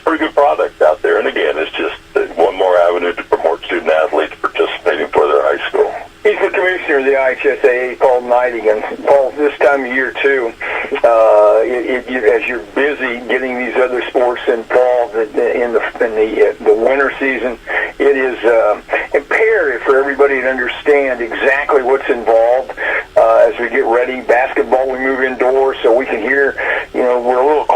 pretty good product out there. And again, it's just one more avenue to promote student athletes participating for their high school. He's the commissioner of the IHSAA, Paul Knighting. And Paul, this time of year, too, as you're busy getting these other sports involved in the winter season, it is imperative for everybody to understand exactly what's involved as we get ready. Basketball, we move indoors so we can hear, we're a little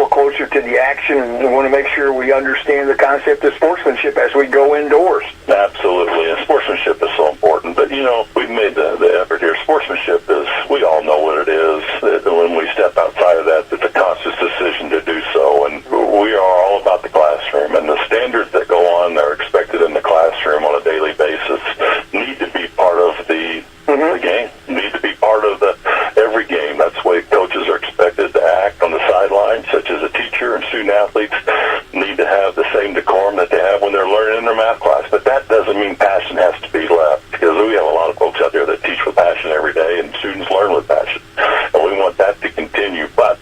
closer to the action, and we want to make sure we understand the concept of sportsmanship as we go indoors. Absolutely, and sportsmanship is so important. But, we've made the effort here. Sportsmanship is, we all know what it is. When we step outside of that, it's a conscious decision to do so. And we are all about the classroom. And the standards that go on that are expected in the classroom on a daily basis need to be part of the game, need to be part of every game. That's the way coaches are expected to act on the sideline, such as a teacher, and student athletes need to have the same decorum that they have when they're learning in their math class. But that doesn't mean passion has to be left, because we have a lot of folks out there that teach with passion every day, and students learn with passion. And we want that to continue. But,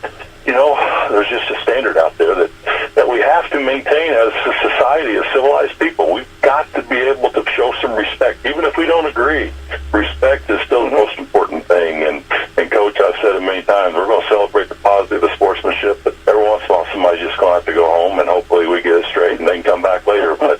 there's just a standard out there that we have to maintain as a society, as civilized people. We've got to be able to show some respect, even if we don't agree. Respect is still the most important thing. And Coach, I've said it many times, we're going to celebrate the positive of sportsmanship, but every once in a while somebody's just going to have to go home, and hopefully we get it straight and they can come back later. But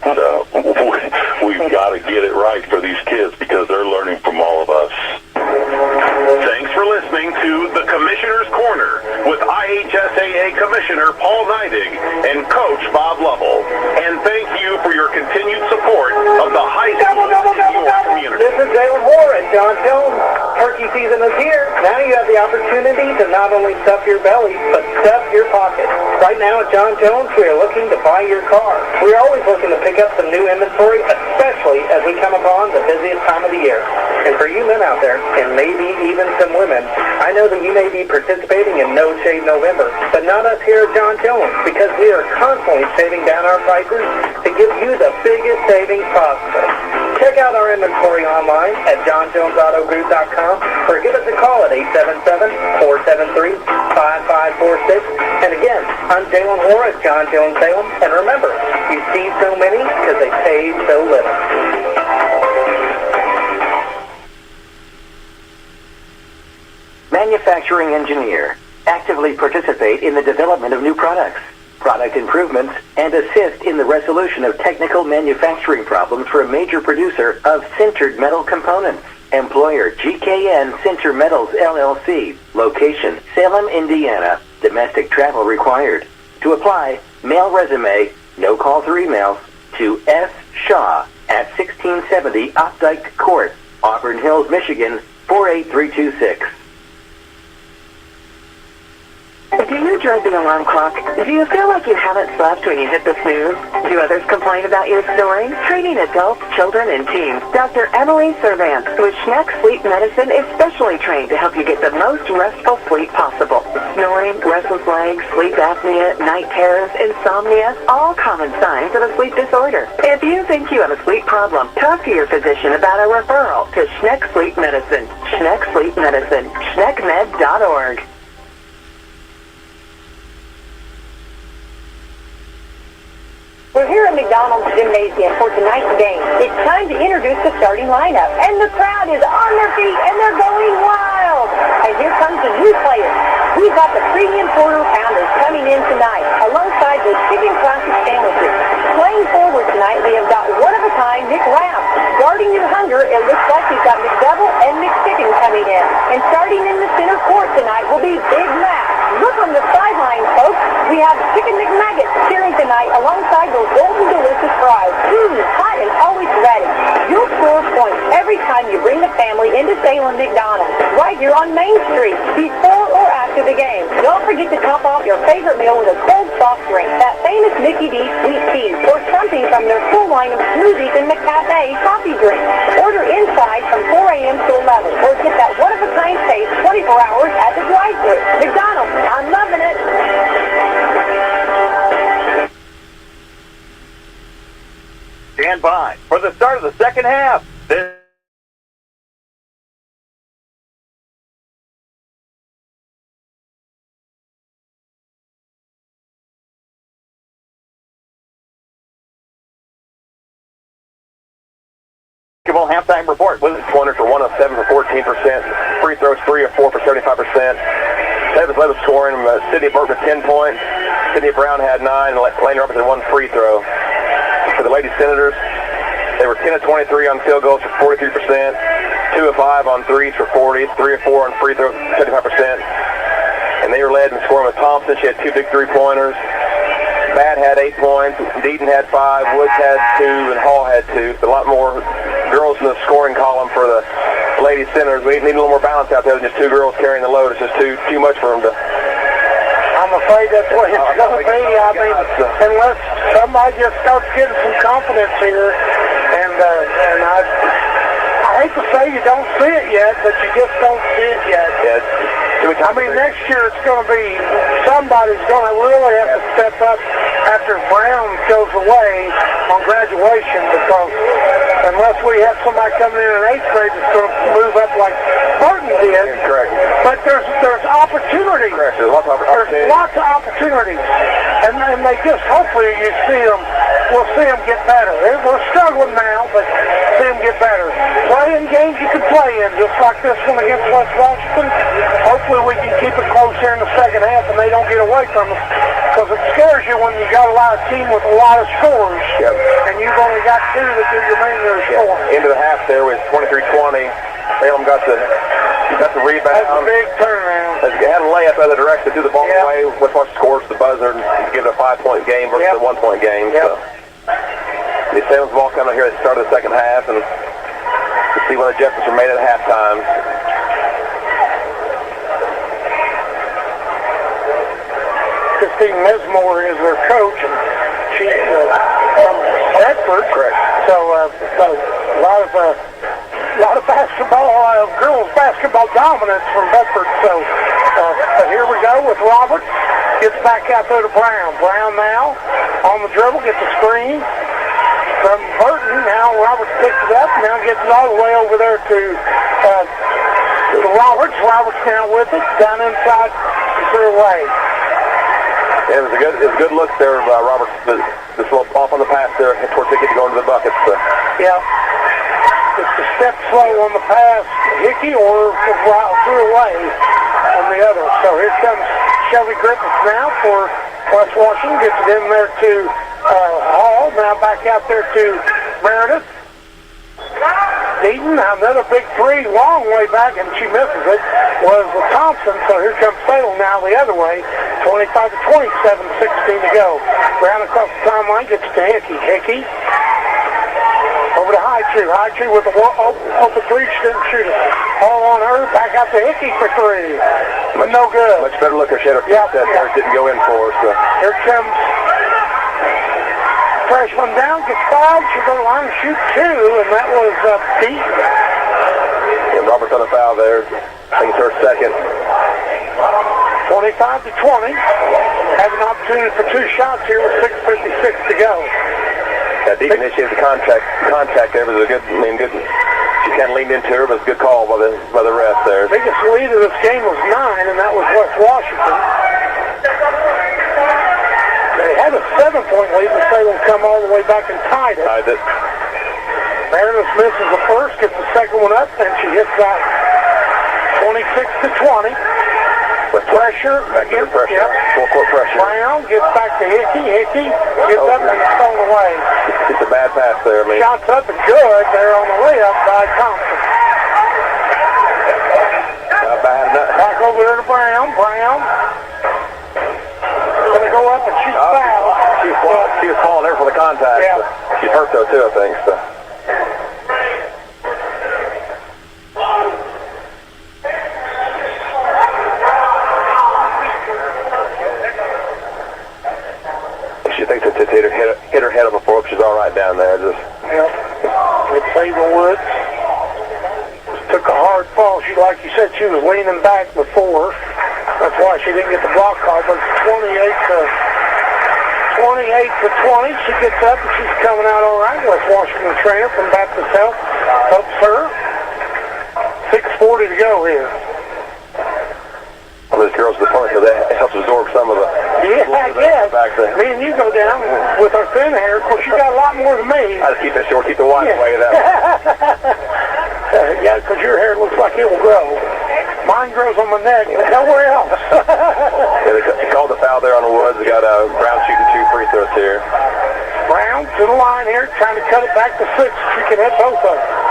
we've got to get it right for these kids, because they're learning from all of us. Thanks for listening to The Commissioner's Corner with IHSAA Commissioner Paul Neidig and Coach Bob Lovell. And thank you for your continued support of the high school in your community. This is David Warren, John Jones. Turkey season is here. Now you have the opportunity to not only stuff your belly, but stuff your pockets. Right now at John Jones, we are looking to buy your car. We're always looking to pick up some new inventory, especially as we come upon the busiest time of the year. And for you men out there, and maybe even some women, I know that you may be participating in No Shave November, but not us here at John Jones, because we are constantly saving down our prices to give you the biggest savings possible. Check out our inventory online at johnjonesautogroup.com, or give us a call at 877-473-5546. And again, I'm Jalen Hoare at John Jones Salem, and remember, you see so many because they pay so little. Manufacturing engineer. Actively participate in the development of new products, product improvements, and assist in the resolution of technical manufacturing problems for a major producer of sintered metal components. Employer GKN Sinter Metals LLC. Location Salem, Indiana. Domestic travel required. To apply, mail resume, no calls or emails, to S. Shaw at 1670 Opdyke Court, Auburn Hills, Michigan 48326. Do you dread the alarm clock? Do you feel like you haven't slept when you hit the snooze? Do others complain about your snoring? Treating adults, children, and teens, Dr. Emily Servant with Schneck Sleep Medicine is specially trained to help you get the most restful sleep possible. Snoring, restless legs, sleep apnea, night terrors, insomnia, all common signs of a sleep disorder. If you think you have a sleep problem, talk to your physician about a referral to Schneck Sleep Medicine. Schneck Sleep Medicine. SchneckMed.org. We're here at McDonald's Gymnasium for tonight's game. It's time to introduce the starting lineup, and the crowd is on their feet, and they're going wild. And here comes the new players. We've got the premium quarter pounders coming in tonight, alongside the chicken classic sandwiches. Playing forward tonight, we have got one-of-a-kind Nick Rapp. Guarding your hunger, it looks like we've got McDouble and McChicken coming in. And starting in the center court tonight will be Big Mac. Look on the sideline, folks. We have Chicken McNuggets cheering tonight alongside those golden delicious fries. Hot and always ready. You'll score points every time you bring the family into Salem McDonald's, right here on Main Street, before or after the game. Don't forget to top off your favorite meal with a cold soft drink, that famous Mickey D sweet tea, or something from their full line of smoothies and McCafe coffee drinks. Order inside from 4 a.m. to 11, or get that one-of-a-kind taste 24 hours at the drive-thru. McDonald's, I'm loving it. Stand by for the start of the second half. Halftime report. Pointers were 1 of 7 for 14%. Free throws 3 of 4 for 75%. Davis led with scoring. Sydney Burke with 10 points. Sydney Brown had 9. And Lane Roberts had 1 free throw. For the Lady Senators, they were 10 of 23 on field goals for 43%. 2 of 5 on threes for 40. 3 of 4 on free throws for 75%. And they were led in scoring with Thompson. She had 2 big three-pointers. Batt had 8 points. Deaton had 5. Woods had 2. And Hall had 2. So a lot more girls in the scoring column for the Lady Senators. We need a little more balance out there than just 2 girls carrying the load. It's just too much for them to... I'm afraid that's what it's going to be. I mean, unless somebody just starts getting some confidence here, and I hate to say you don't see it yet, but you just don't see it yet. I mean, next year it's going to be, somebody's going to really have to step up after Brown goes away on graduation, because unless we have somebody coming in 8th grade that's going to move up like Burton did. Correct. But there's opportunity. Correct. There's lots of opportunities. There's lots of opportunities. And they just, hopefully you see them, we'll see them get better. We're struggling now, but see them get better. Playing games you can play in, just like this one against West Washington. Hopefully we can keep it close here in the second half and they don't get away from us. Because it scares you when you got a lot of team with a lot of scores. Yep. And you've only got 2 that do your main score. Into the half there was 23-20. Salem got the rebound. That's a big turnaround. They had a layup out of the direction, threw the ball away. West Washington scores the buzzer and give it a 5-point game versus a 1-point game. So the Salem's ball coming here at the start of the second half, and we'll see what adjustments are made at halftime. Christine Mesmore is their coach, and she's from Bedford. Correct. So a lot of basketball, girls basketball dominance from Bedford. So here we go with Roberts. Gets back out there to Brown. Brown now on the dribble, gets a screen from Burton. Now Roberts picks it up. Now gets it all the way over there to Roberts. Roberts now with it. Down inside, clear away. It was a good look there, Robert. Just off on the pass there, towards Hickey to go into the buckets. Yeah. Just a step slow on the pass, Hickey, or threw away on the other. So here comes Shelby Griffiths now for West Washington. Gets it in there to Hall. Now back out there to Meredith. Deaton, another big three, long way back, and she misses it, was with Thompson. So here comes Salem now the other way. 25 to 27, 16 to go. Brown across the timeline, gets to Hickey. Hickey over to High-Chew with the open three. She didn't shoot it. All on her. Back out to Hickey for three. But no good. Much better look. She had her feet set there. Didn't go in for her. So. Here comes freshman down. Gets fouled. She'll go to the line and shoot two. And that was Deaton. Yeah, Robert's on a foul there. I think it's her second. 25 to 20. Has an opportunity for two shots here with 6:56 to go. Yeah, Deaton initiated the contact there, but it was a good. She kind of leaned into her, but it was a good call by the ref there. The biggest lead of this game was 9, and that was West Washington. They had a 7-point lead, but Salem come all the way back and tied it. Meredith misses the first, gets the second one up, and she hits that 26 to 20. With pressure, again, full court pressure. Brown gets back to Hickey. Hickey gets up and it's thrown away. It's a bad pass there, man. Shots up and good there on the layup by Thompson. Not bad enough. Back over there to Brown. Brown gonna go up and she's fouled. She was falling there for the contact. Yeah. She's hurt though too, I think. So. Hit her head on the floor. She's all right down there. It's Ava Woods. Just took a hard fall. Like you said, she was leaning back before. That's why she didn't get the block call. But it's 28 to 20. She gets up and she's coming out all right. West Washington trainer from Baptist Health helps her. 6:40 to go here. Well, those girls at the front, that helps absorb some of the... Yeah, I guess. Me and you go down with our thin hair. Of course, you got a lot more than me. I just keep that short, keep the white away. Yeah, because your hair looks like it will grow. Mine grows on my neck, but nowhere else. They called the foul there on the Woods. They got Brown shooting 2 free throws here. Brown to the line here, trying to cut it back to 6. She can hit both of them.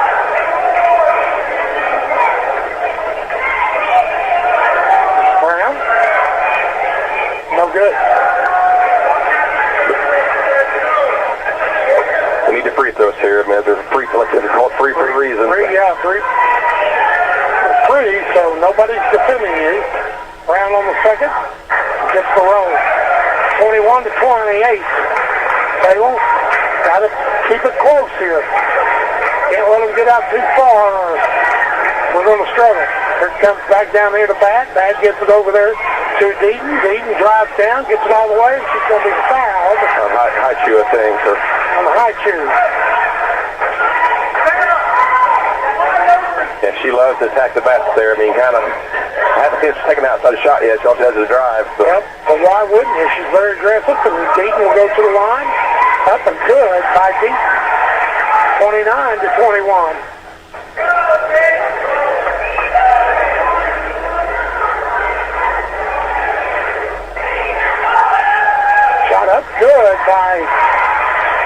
No good. We need the free throws here, man. They're free, it's called free for a reason. Free. It's free, so nobody's defending you. Brown on the second. Gets the roll. 21 to 28. Salem, got to keep it close here. Can't let them get out too far or we're going to struggle. Here it comes back down here to Bat. Bat gets it over there to Deaton. Deaton drives down, gets it all the way, and she's going to be fouled. On High-Chew, I think. On the High-Chew. Yeah, she loves to attack the basket there. I mean, kind of, I haven't seen her taking an outside shot yet. She also has a drive. So. Yep, but why wouldn't you? She's very aggressive, and Deaton will go to the line. Up and good by Deaton. 29 to 21. Up good by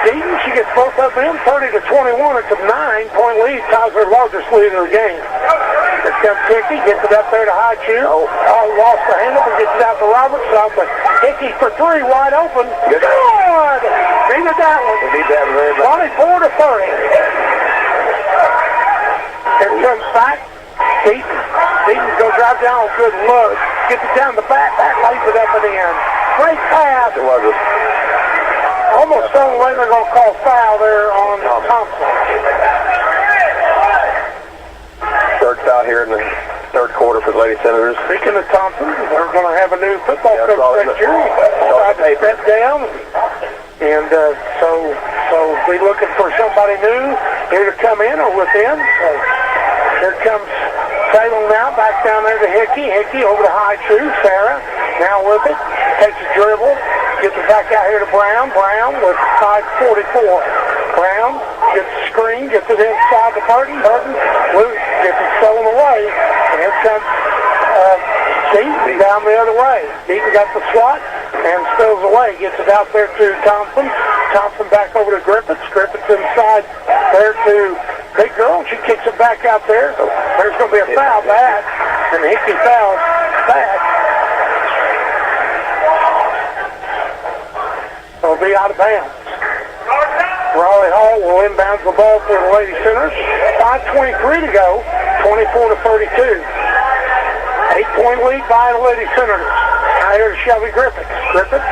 Deaton. She gets both of them 30 to 21. It's a 9-point lead. Ties her largest lead of the game. Here comes Hickey. Gets it up there to High-Chew. Lost the handle, but gets it out to Roberts. Out to Hickey for 3, wide open. Good. Needed that one. We need that very much. 24 to 30. Here comes back. Deaton go drive down. Good look. Gets it down the back. Back lays it up and in. Great pass. It was almost thrown away. They're going to call foul there on Thompson. Third foul here in the third quarter for the Lady Senators. Speaking of Thompson, they're going to have a new football coach next year. They step down, and so be looking for somebody new here to come in or within. So here comes Salem now back down there to Hickey. Hickey over to High-Chew. Sarah now with it. takes a dribble, gets it back out here to Brown. Brown with 5:44. Brown gets the screen, gets it inside to Burton. Burton gets it stolen away, and here comes Deaton down the other way. Deaton got the slot and spills away, gets it out there to Thompson. Thompson back over to Griffiths. Griffiths inside there to Big Girl. She kicks it back out there. So there's going to be a foul back, and Hickey fouls back. It'll be out of bounds. Raleigh Hall will inbound the ball for the Lady Senators. 5:23 to go, 24-32. 8-point lead by the Lady Senators. Now here to Shelby Griffiths. Griffiths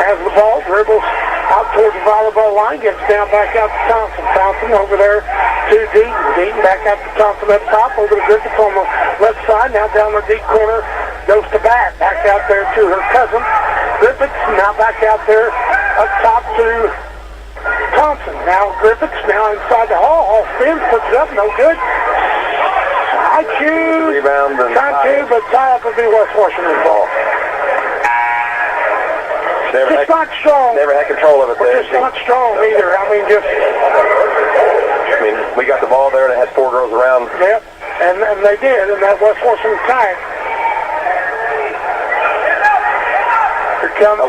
has the ball, dribbles out towards the volleyball line, gets down back out to Thompson. Thompson over there to Deaton. Deaton back out to Thompson up top, over to Griffiths on the left side. Now down the deep corner, goes to back out there to her cousin. Griffiths now back out there up top to Thompson. Now Griffiths now inside the Hall. Hall spins, puts it up, no good. I choose. Rebound and trying to, but tie up would be West Washington's ball. Just not strong. Never had control of it there. Just not strong either. I mean, we got the ball there and it had four girls around. Yep, and they did, and that West Washington tied. Here comes,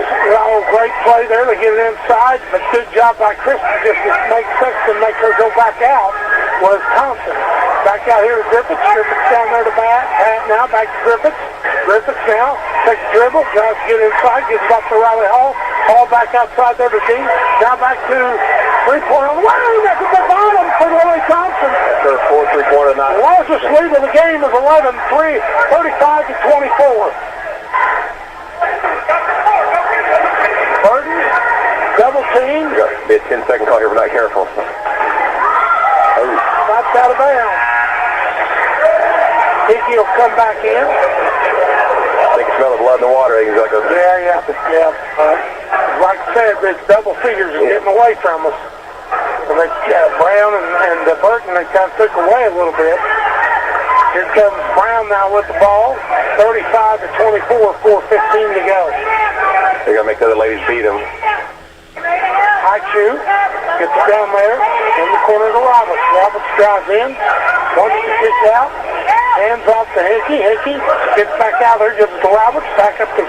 great play there. They get it inside, but good job by Kristen just to make Sexton make her go back out was Thompson. Back out here to Griffiths. Griffiths down there to bat. Now back to Griffiths. Griffiths now takes a dribble, tries to get inside, gets it up to Riley Hall. Hall back outside there to Dean. Now back to three-pointer on the way. That's at the bottom for Lily Thompson. That's her fourth three-pointer night. The largest lead of the game is 11, 35-24. Burton, double team. Be a 10-second call here if we're not careful. That's out of bounds. Hickey will come back in. They can smell the blood in the water. They can go, Yeah. Like I said, it's double figures are getting away from us. So they, Brown and Burton, they kind of took away a little bit. Here comes Brown now with the ball. 35-24, 4:15 to go. They're going to make the other ladies beat them. Haichu gets it down there in the corner to Roberts. Roberts drives in, wants to kick out, hands off to Hickey. Hickey gets back out there, gives it to Roberts, back up to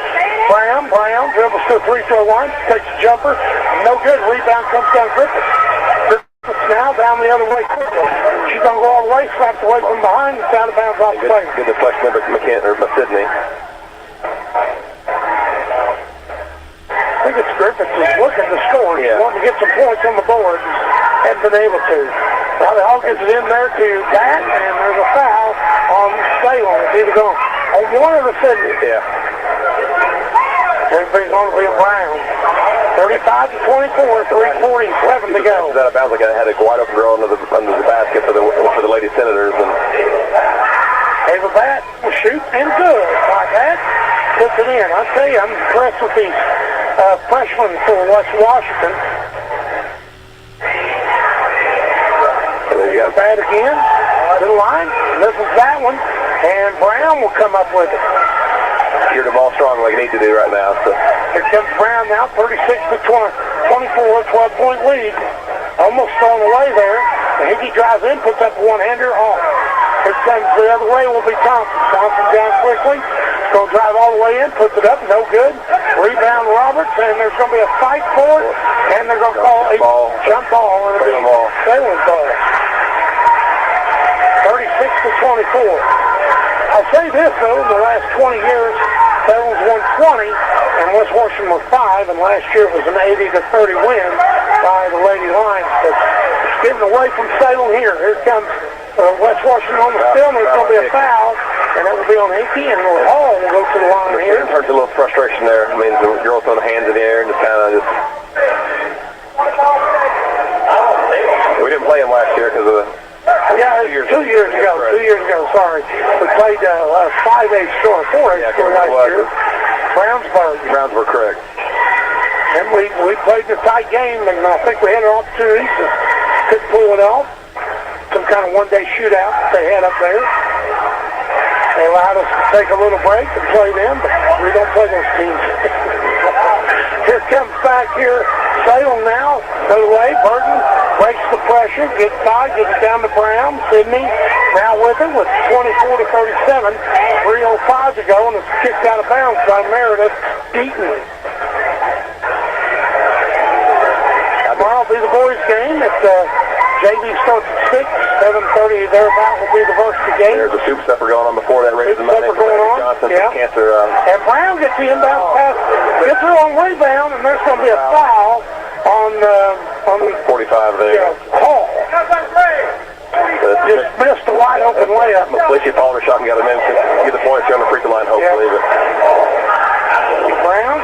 Brown. Brown dribbles to the free-throw line, takes a jumper, no good. Rebound comes down Griffiths. Griffiths now down the other way quickly. She's going to go all the way, slapped away from behind, it's out of bounds off the play. Good deflection by Sydney. I think it's Griffiths who's looking to score. He's wanting to get some points on the board. Hadn't been able to. Riley Hall gets it in there to that, and there's a foul on Salem. It's either going on one of the Sydney. Yeah. Everybody's going to be a Brown. 35-24, 3:47 to go. Out of bounds, like I had a wide open girl under the basket for the Lady Senators. And Ava Bat will shoot and good. Like that, puts it in. I tell you, I'm impressed with these freshman for West Washington. They got that again to the line. Misses that one, and Brown will come up with it. Steer the ball strong like they need to do right now. So. Here comes Brown now, 36-24, 12-point lead. Almost thrown away there. And Hickey drives in, puts up a one-hander off. Here comes the other way will be Thompson. Thompson down quickly. Going to drive all the way in, puts it up, no good. Rebound Roberts, and there's going to be a fight for it, and they're going to call a jump ball, and it'll be Salem's ball. 36-24. I'll say this, though, in the last 20 years, Salem's won 20, and West Washington was 5, and last year it was an 80-30 win by the Lady Lions. But it's getting away from Salem here. Here comes West Washington on the field, and there's going to be a foul. And that will be on Hickey, and Hall will go to the line here. It turns a little frustration there. I mean, the girls throwing the hands in the air and just kind of just... We didn't play them last year because of the... Yeah, 2 years ago. 2 years ago, sorry. We played 5A score, 4A score last year. Brownsburg, correct. And we played a tight game, and I think we had an opportunity to couldn't pull it off. Some kind of one-day shootout they had up there. They allowed us to take a little break and play them, but We don't play those teams. Here comes back here. Salem now. Other way. Burton breaks the pressure. Gets by. Gets it down to Brown. Sidney now with it with 24-37. 3:05 to go, and it's kicked out of bounds by Meredith Deaton. Tomorrow will be the boys' game. JV starts at 6, 7:30 thereabout will be the varsity game. There's a soup supper going on before that race. Soup supper going on. Johnson, yeah. Cancer. And Brown gets the inbound pass, gets her on rebound, and there's going to be a foul on 45 there. Yeah, Hall. Just missed a wide open layup. Felicia followed her shot and got him in to get the points here on the free throw line, hopefully. Yeah. Brown.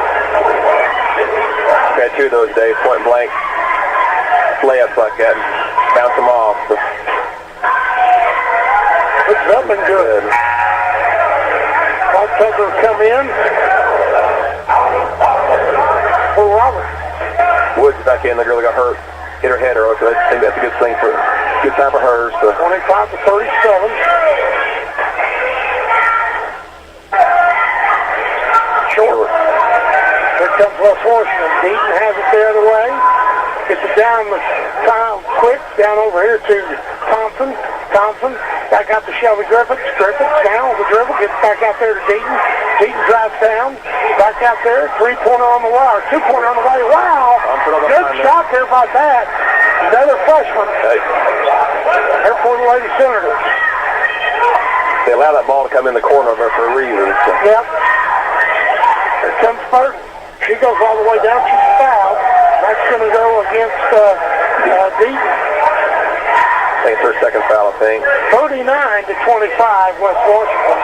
We've had 2 of those days, point blank layups like that. Bounce them off. So. It's up and good. White Tucker come in. For Robert. Woods back in. The girl got hurt. Hit her head earlier. So I think that's a good thing for good time for her. So. 25-37. Short. Here comes West Washington. Deaton has it the other way. Gets it down the time quick, down over here to Thompson. Thompson back out to Shelby Griffiths. Griffiths down on the dribble, gets back out there to Deaton. Deaton drives down, back out there, 3-pointer on the wire, 2-pointer on the way. Wow! Good shot there by that. Another freshman. Hey. Airport Lady Senators. They allow that ball to come in the corner over for a reason. So. Yep. Here comes Burton. She goes all the way down. She's fouled. That's going to go against Deaton. I think it's her second foul, I think. 39-25, West Washington.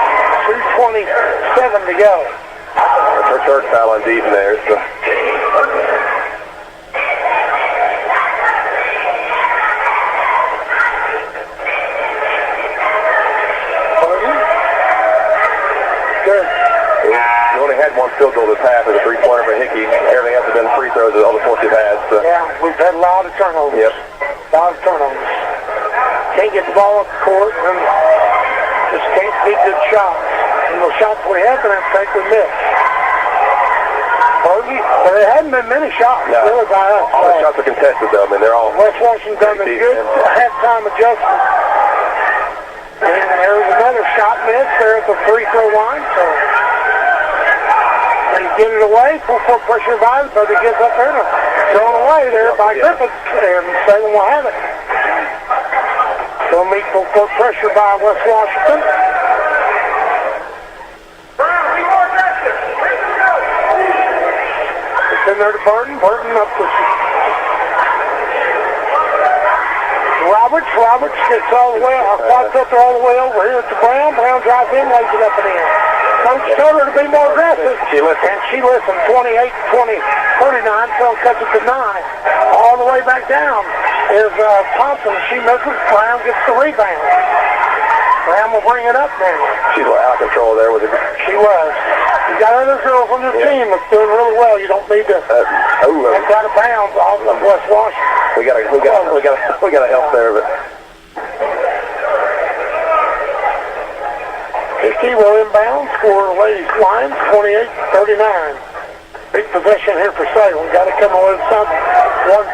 2:27 to go. That's her third foul on Deaton there. So. Good. We only had one field goal this half as a 3-pointer for Hickey. Everything else has been free throws, all the points we've had. So. Yeah, we've had a lot of turnovers. Yep. A lot of turnovers. Can't get the ball up the court and just can't get good shots. And those shots we have been able to take, we missed. But there hadn't been many shots really by us. All the shots are contested though. I mean, they're all West Washington done a good halftime adjustment. And there was another shot miss there at the free throw line. So they get it away, full-court pressure by it, but it gets up there and thrown away there by Griffiths, and Salem will have it. So meet full-court pressure by West Washington. It's in there to Burton. Burton up to Roberts. Roberts gets all the way, quad filter all the way over here to Brown. Brown drives in, lays it up and in. Coach told her to be more aggressive. She listened. And she listened. 28-20, 39, so cuts it to 9. All the way back down is Thompson. She misses. Brown gets the rebound. Brown will bring it up now. She's out of control there with it. She was. You got other girls on your team that's doing really well. You don't need to get out of bounds off of West Washington. We got to help there, but Hickey will inbound for Ladies Lions, 28-39. Big possession here for Salem. Got to come away with something.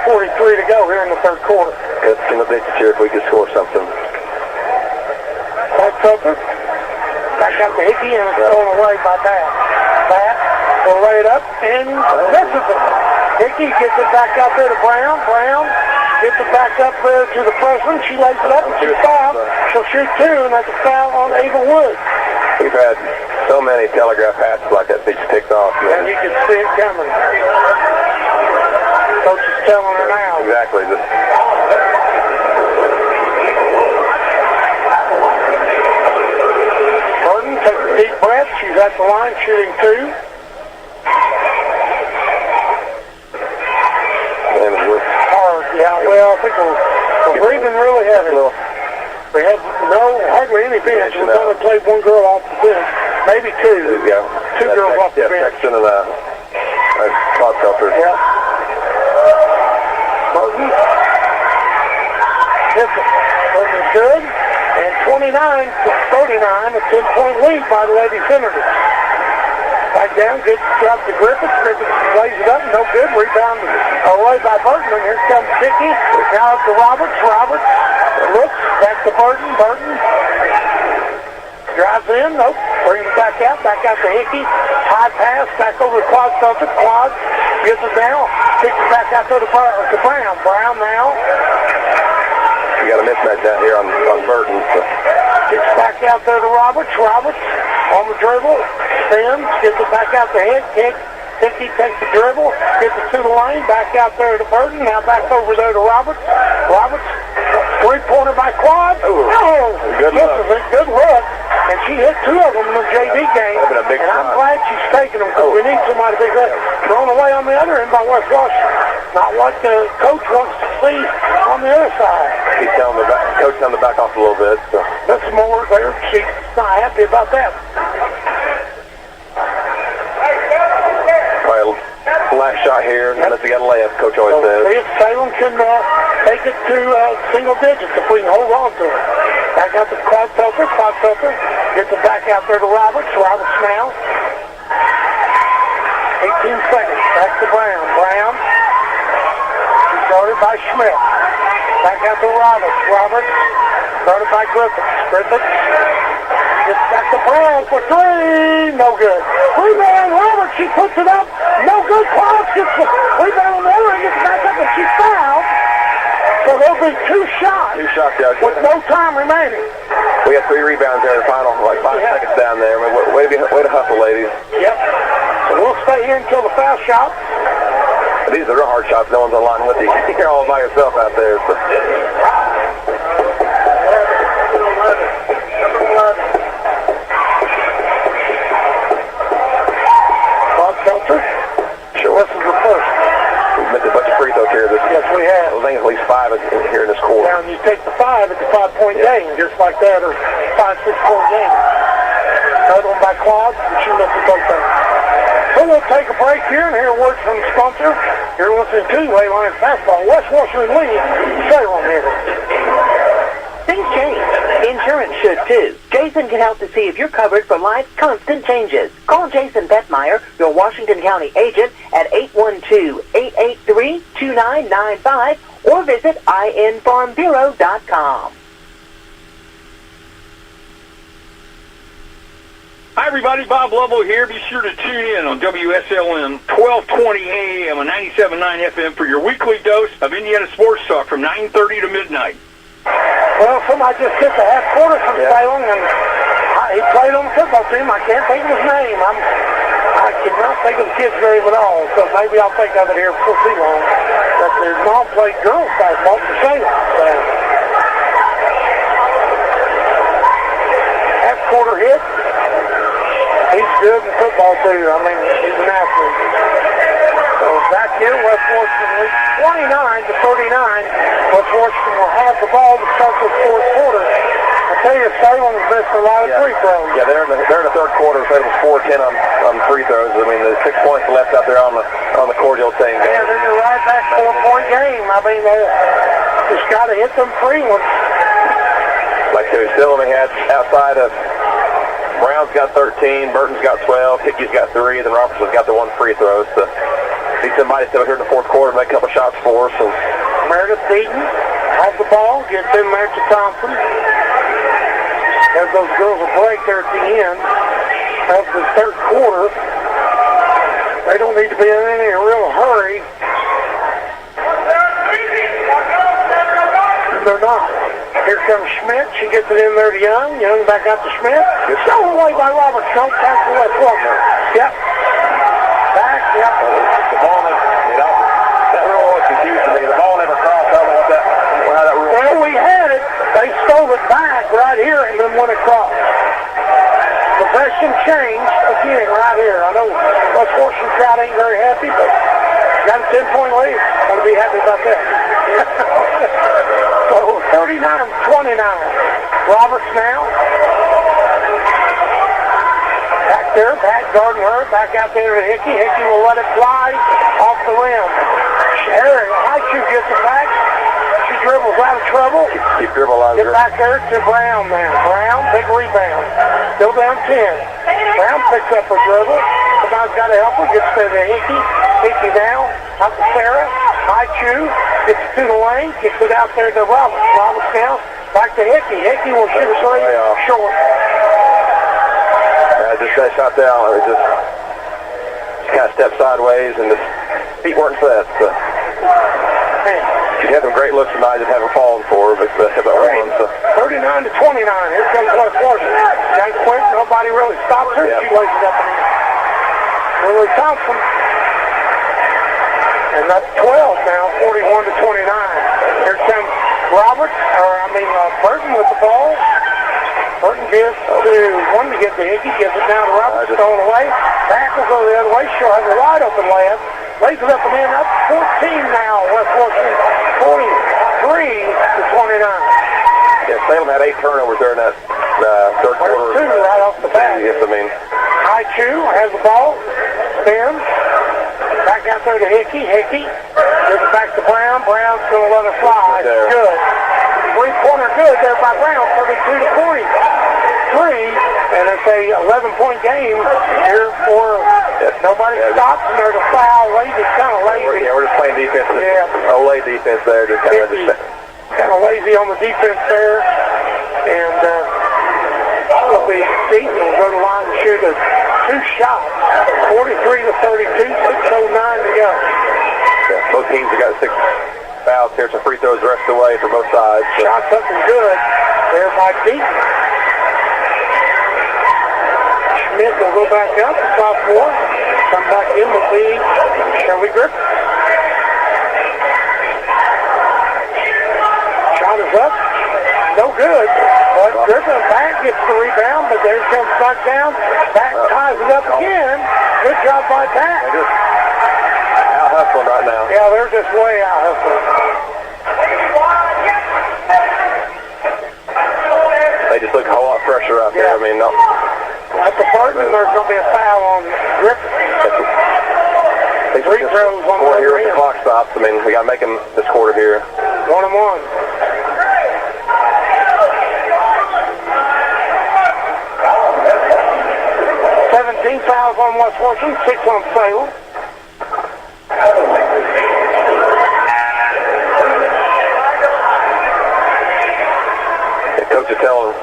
1:43 to go here in the third quarter. it's going to be here if we can score something. Back Tucker. Back out to Hickey, and it's thrown away by Batt. Batt will lay it up and misses it. Hickey gets it back out there to Brown. Brown gets it back up there to the freshman. She lays it up and she's fouled. She'll shoot 2, and that's a foul on Ava Woods. We've had so many telegraph passes like that they just picked off. Man. And you can see it coming. Coach is telling her now. Exactly. Burton takes a deep breath. She's at the line shooting 2. Hard, yeah. Well, I think we're breathing really heavy. We had hardly any bench. We've only played one girl off the bench. Maybe 2. Yeah. 2 girls off the bench. Sexton and Todd Felter. Yeah. Burton. Hits it. Burton's good. And 29-39, a 10-point lead by the Lady Senators. Back down, good drop to Griffiths. Griffiths lays it up, no good. Rebound away by Burton, and here comes Hickey. Now up to Roberts. Roberts looks, back to Burton. Burton drives in, nope. Brings it back out to Hickey. High pass, back over to Quad Celtic. Quad gets it down, kicks it back out to Brown. Brown now. You got a mismatch down here on Burton. So. Kicks back out there to Roberts. Roberts on the dribble, spins, gets it back out to Hickey. Hickey takes the dribble, gets it to the lane, back out there to Burton. Now back over there to Roberts. Roberts, three-pointer by Quad. Oh, good look. Good look. And she hit two of them in the JV game. And I'm glad she's taking them because we need somebody big thrown away on the other end by West Washington. Not what the coach wants to see on the other side. He's telling the coach telling the back off a little bit. So. That's more there. She's not happy about that. All right, last shot here, unless we got a layup, coach always says. See if Salem can take it to single digits if we can hold on to it. Back out to Quad Celtic. Quad Celtic gets it back out there to Roberts. Roberts now. 18 seconds. Back to Brown. Brown. Started by Schmidt. Back out to Roberts. Roberts. Started by Griffiths. Griffiths. Gets back to Brown for three. No good. Rebound. Roberts. She puts it up. No good. Quad gets the rebound on the other and gets back up and she fouled. So there'll be two shots. Two shots, yeah. With no time remaining. We had 3 rebounds there in the final, like 5 seconds down there. I mean, way to hustle, ladies. Yep. So we'll stay here until the foul shot. These are real hard shots. No one's on line with you. You're all by yourself out there. So. Bob Seltzer. Sure. This is the first. We've missed a bunch of free throws here. Yes, we have. I think at least 5 here in this quarter. Now, you take the 5, it's a 5-point game, just like that, or 5, 6-point game. Another one by Quad, and she misses both things. So we'll take a break here, and hear words from the sponsor. You're listening to Lady Lions Basketball. West Washington League, Salem here. Things change. Insurance should too. Jason can help to see if you're covered for life's constant changes. Call Jason Bettmeyer, your Washington County agent, at 812-883-2995 or visit infarmbureau.com. Hi everybody, Bob Lovell here. Be sure to tune in on WSLM 1220 AM and 97.9 FM for your weekly dose of Indiana sports talk from 9:30 to midnight. Well, somebody just hit the half quarter from Salem, and he played on the football team. I can't think of his name. I cannot think of the kid's name at all, so maybe I'll think of it here before too long. But their mom played girls basketball for Salem. So. Half quarter hit. He's good in football too. I mean, he's an athlete. So back here, West Washington 29-39. West Washington will have the ball to start the fourth quarter. I tell you, Salem's missed a lot of free throws. Yeah, they're in the third quarter. Salem was 4-10 on free throws. I mean, there's 6 points left out there on the cordial thing. Yeah, then you're right back 4-point game. I mean, they just got to hit them free ones. Like they still only had outside of Brown's got 13, Burton's got 12, Hickey's got 3, then Robertson's got the 1 free throw. So need somebody still here in the fourth quarter to make a couple shots for us. And Meredith Deaton has the ball, gets in there to Thompson. As those girls will break there at the end of the third quarter. They don't need to be in any real hurry. They're not. Here comes Schmidt. She gets it in there to Young. Young back out to Schmidt. Stolen away by Roberts. No, pass to West Walker. Yep. Back, yep. the ball never, that rule always confused me. The ball never crossed. I don't know how that rule. Well, we had it. They stole it back right here and then went across. Possession changed again right here. I know West Washington crowd ain't very happy, but got a 10-point lead. I'll be happy about that. So 39-29. Roberts now. Back there, back guarding her. Back out there to Hickey. Hickey will let it fly off the rim. High shoe gets it back. She dribbles out of trouble. Keep dribbling out of Get back there to Brown now. Brown, big rebound. Still down 10. Brown picks up a dribble. Somebody's got to help her. Gets to the Hickey. Hickey down. Out to Sarah. High Chew. Gets to the lane. Gets it out there to Roberts. Roberts down. Back to Hickey. Hickey will shoot three. Short. Just that shot down. It just kind of stepped sideways and the feet weren't set. So. She had some great looks tonight, just haven't fallen for her, but hit that one. So. 39 to 29. Here comes West Washington. Young quick. Nobody really stops her. She lays it up in the Lily Thompson. And that's 12 now, 41 to 29. Here comes Burton with the ball. Burton gives to one to get to Hickey, gives it down to Roberts, thrown away. Back will go the other way. She'll have a wide open layup. Lays it up and in. Up 14 now. West Washington 43 to 29. Yeah, Salem had 8 turnovers there in that third quarter. 2 right off the bat. Yes, I mean. High Chew has the ball. Spins. Back out there to Hickey. Hickey gives it back to Brown. Brown's going to let it fly. Good. Three-pointer good there by Brown. 32 to 43. And it's a 11-point game here for nobody stops, and there's a foul. Lazy, kind of lazy. Yeah, we're just playing defense. Yeah. Olay defense there. Just kind of lazy on the defense there. And it'll be Seaton will go to the line and shoot a 2 shots. 43 to 32, 6:09 to go. Yeah, both teams have got 6 fouls here. Some free throws the rest of the way for both sides. So. Shot something good there by Seaton. Schmidt will go back up, the sophomore. Come back in with the Shirley Griffin. Shot is up. No good. But Griffin back gets the rebound, but there comes back down. Back ties it up again. Good job by Pat. They're just out hustling right now. Yeah, they're just way out hustling. They just look a whole lot fresher out there. I mean, no. At the Burton, there's going to be a foul on Griffin. Free throws on the here. The clock stops. I mean, we got to make them this quarter here. 1-1. Fouls on West Washington, 6 on Salem. Coach is telling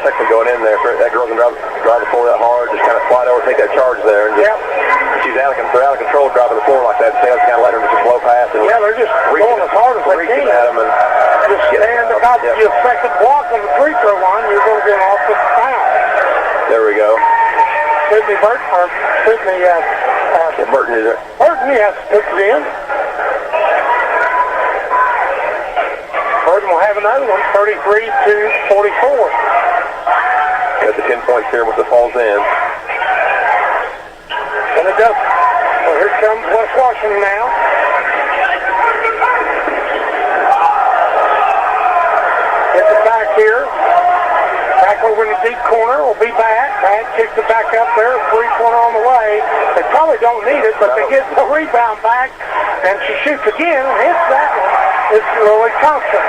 Sexton going in there, that girl can drive the floor that hard, just kind of slide over, take that charge there, and just, she's out of control driving the floor like that. Salem's kind of letting her just blow past. And they're just going as hard as they can. At them and just stand about your second block on the free throw line, you're going to get an offensive foul. There we go. Sydney Burton, or Sydney, Burton is it? Burton, yes, puts it in. Burton will have another one, 33 to 44. Got the 10 points here with the falls in. And it does. So here comes West Washington now. Gets it back here. Back over in the deep corner. Will be back. Back kicks it back up there. 3-pointer on the way. They probably don't need it, but they get the rebound back. And she shoots again and hits that one. It's Lily Thompson.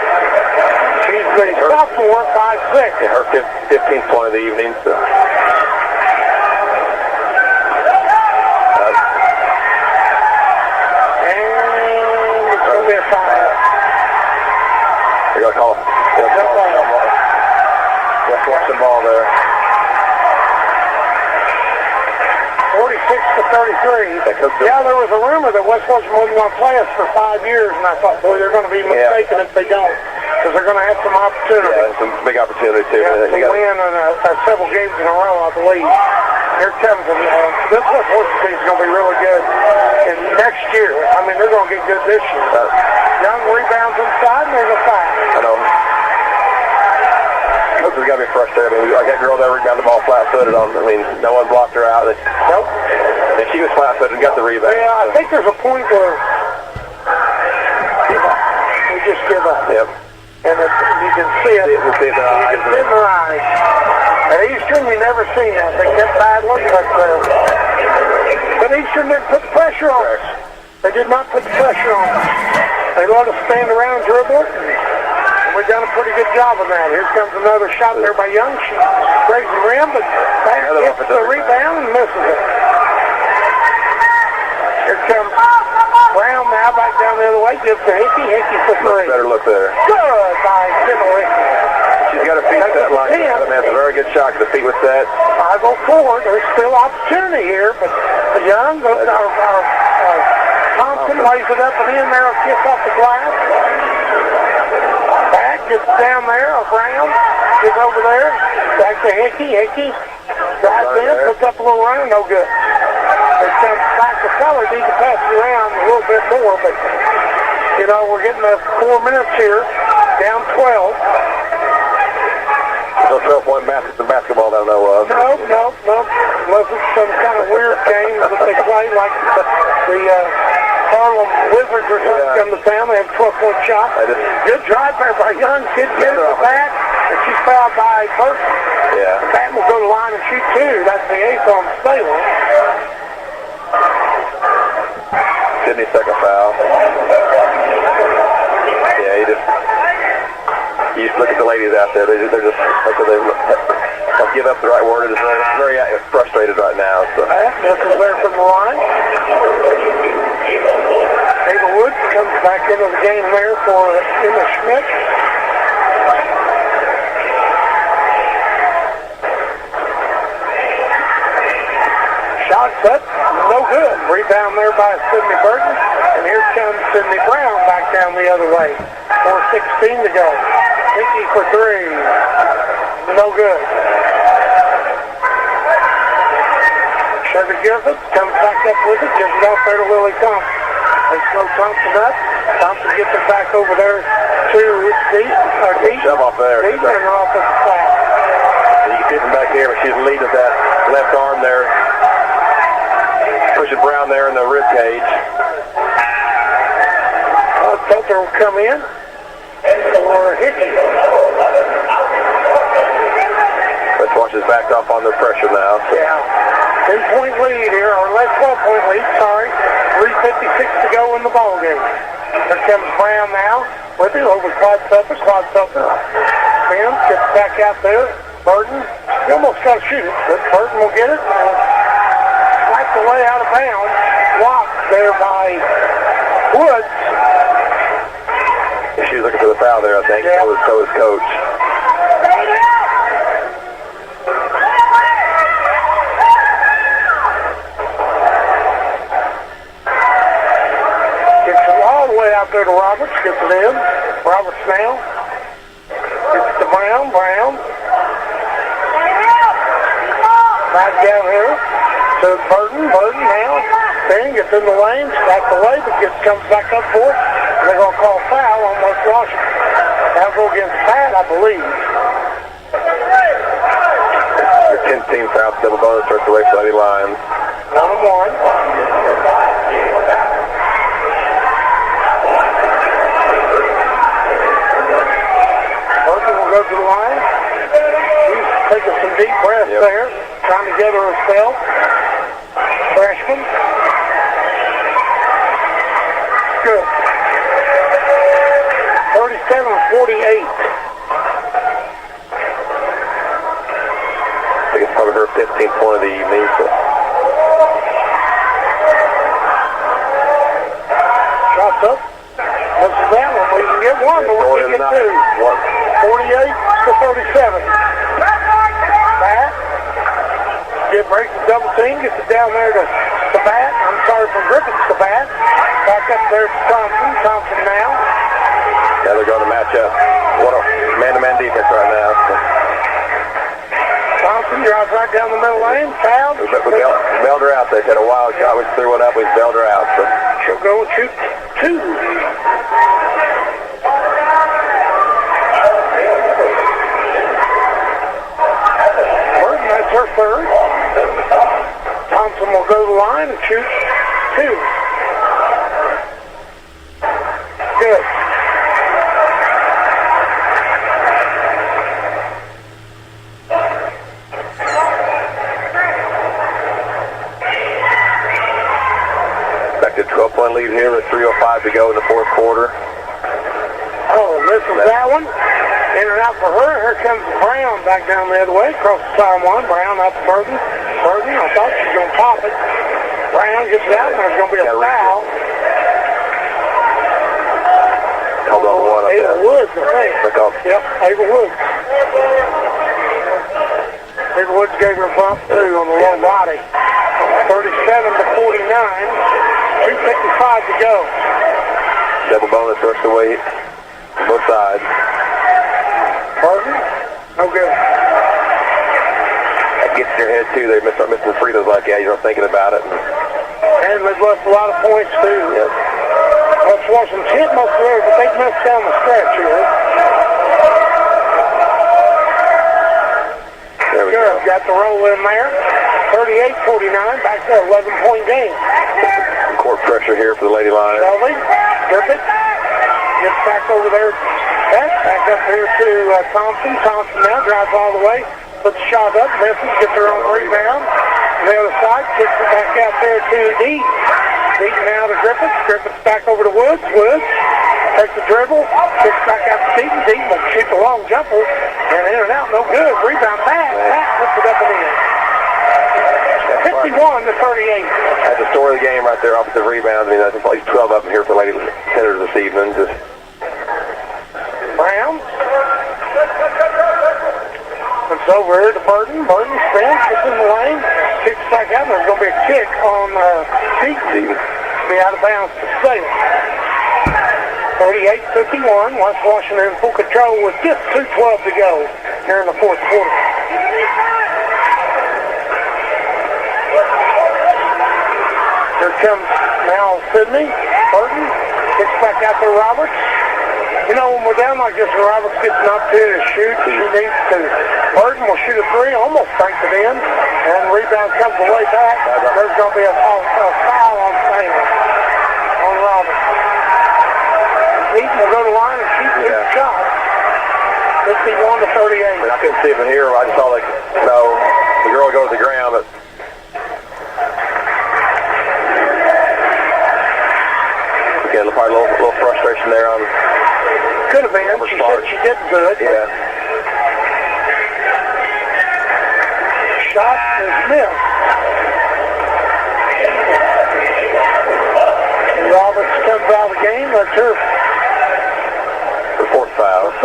She's the sophomore, 5'6". Yeah, her 15th point of the evening. So. And it's going to be a foul. They're going to call it. West Washington ball there. 46 to 33. Yeah, there was a rumor that West Washington wasn't going to play us for 5 years, and I thought, boy, they're going to be mistaken if they don't, because they're going to have some opportunity. Yeah, some big opportunity too. Yeah, to win several games in a row, I believe. Here comes this West Washington team is going to be really good. And next year, I mean, they're going to get good this year. Young rebounds inside, and there's a foul. I know. Coaches got to be frustrated. I mean, like that girl that rebounded the ball flat-footed on. I mean, no one blocked her out. Nope. And she was flat-footed and got the rebound. Yeah, I think there's a point where we just give up. Yep. And you can see it. You can see it in their eyes. You can see it in their eyes. At Eastern, you never seen that. They kept battling, but Eastern didn't put the pressure on us. They did not put the pressure on us. They let us stand around and dribble it. We they've done a pretty good job of that. Here comes another shot there by Young. She breaks the rim, but back gets the rebound and misses it. Here comes Brown now back down the other way. Gives to Hickey. Hickey for three. Better look there. Good by Kendall Hickey. She's got her feet set like that. That's a very good shot. The feet was set. 5:04. There's still opportunity here, but Young, Thompson lays it up and in there. A kiss off the glass. Back gets down there. Brown is over there. Back to Hickey. Hickey drives in, puts up a little runner. No good. It comes back to Feller. Need to pass it around a little bit more, but you know we're getting 4 minutes here. Down 12. No 12-point basketball that I know of. No. Unless it's some kind of weird game that they play like the Harlem Wizards or something come to town. They have a 12-point shot. Good drive there by Young. Kid gets it back, and she's fouled by Burton. Yeah. Batten will go to the line and shoot two. That's the eighth on Salem. Sydney second foul. Yeah, you just look at the ladies out there. They're just don't give up the right word. They're very frustrated right now. So. Misses there from the line. Ava Woods comes back into the game there for Emma Schmidt. Shot set, no good. Rebound there by Sydney Burton. And here comes Sydney Brown back down the other way. 4:16 to go. Hickey for three. No good. Sugar Griffith comes back up with it. Gives it out there to Lily Thompson. They slow Thompson up. Thompson gets it back over there to Deep. Shove off there. Deep and off at the foul. You can see from back here, but she's leading with that left arm there. Pushing Brown there in the rib cage. Filter will come in for Hickey. Let's watch his back off on the pressure now. So. Yeah. 10-point lead here, or less 12-point lead, sorry. 3:56 to go in the ball game. Here comes Brown now with it over Quad Supper. Spins, gets back out there. Burton, he almost got to shoot it, but Burton will get it. Slaps away out of bounds. Blocked there by Woods. She was looking for the foul there, I think. Yeah. So was Coach. Gets it all the way out there to Roberts. Gets it in. Roberts now. Gets it to Brown. Right down here to Burton. Burton now. Then gets in the lane. Back away, but comes back up for it. They're going to call foul on West Washington. That'll go against Pat, I believe. Your 10th team foul, double bonus starts the West Lady Lions. 1-1. Burton will go to the line. He's taking some deep breaths there, trying to gather herself. Freshman. Good. 37-48. I think it's probably her 15th point of the evening. So. Shots up. This is that one. We can get one, but we can't get two. 48-37. Back. Get breaks the double team. Gets it down there to Bat. I'm sorry, from Griffiths to Bat. Back up there to Thompson. Thompson now. Yeah, they're going to match up. What a man-to-man defense right now. So. Thompson drives right down the middle lane. Fouled. We bailed her out. They had a wild shot. We threw one up. We bailed her out. So. She'll go and shoot two. Burton, that's her third. Thompson will go to the line and shoot two. Good. Back to 12-point lead here with 3:05 to go in the fourth quarter. Oh, this misses that one. In and out for her. Here comes Brown back down the other way. Across the sideline. Brown out to Burton. Burton, I thought she was going to pop it. Brown gets it out, and there's going to be a foul. Called on one up Ava there. Woods, I think. Yep, Ava Woods. Ava Woods gave her a bump, too, on the low body. 37 to 49. 2:55 to go. Double bonus the rest of the way. Both sides. Burton? No good. That gets in your head, too. They start missing free throws like that. You're not thinking about it. And they've left a lot of points, too. Yep. West Washington's hit most of theirs, but they've missed down the stretch here. There we go. Got the roll in there. 38-49, back to 11-point game. Court pressure here for the Lady Lions. Shelby, Griffith, gets back over there. Back up here to Thompson. Thompson now drives all the way. Puts the shot up, misses, gets her own rebound. On the other side, kicks it back out there to Deaton. Deaton now to Griffith. Griffith's back over to Woods. Woods takes the dribble, kicks back out to Deaton. Deaton will shoot the long jumper. And in and out, no good. Rebound back. Back, puts it up and in. 51 to 38. That's the story of the game right there, offensive rebounds. I mean, I think at least 12 of them here for Lady Senators this evening. Just Brown. It's over here to Burton. Burton spins, gets in the lane, kicks back out. There's going to be a kick on Deaton. Be out of bounds to Salem. 38-51. West Washington in full control with just 2:12 to go here in the fourth quarter. Here comes now Sydney. Burton kicks back out to Roberts. You know, when we're down like this and Roberts gets an opportunity to shoot, she needs to. Burton will shoot a three, almost banks it in, and rebound comes the way back. There's going to be a foul on Salem, on Roberts. Deaton will go to line and shoot the shot. 51 to 38. I couldn't see it from here. I just saw like, the girl goes to the ground, but okay, probably a little frustration there on. Could have been. She said she did good. Yeah. Shot is missed. And Roberts comes out of the game. That's her fourth foul.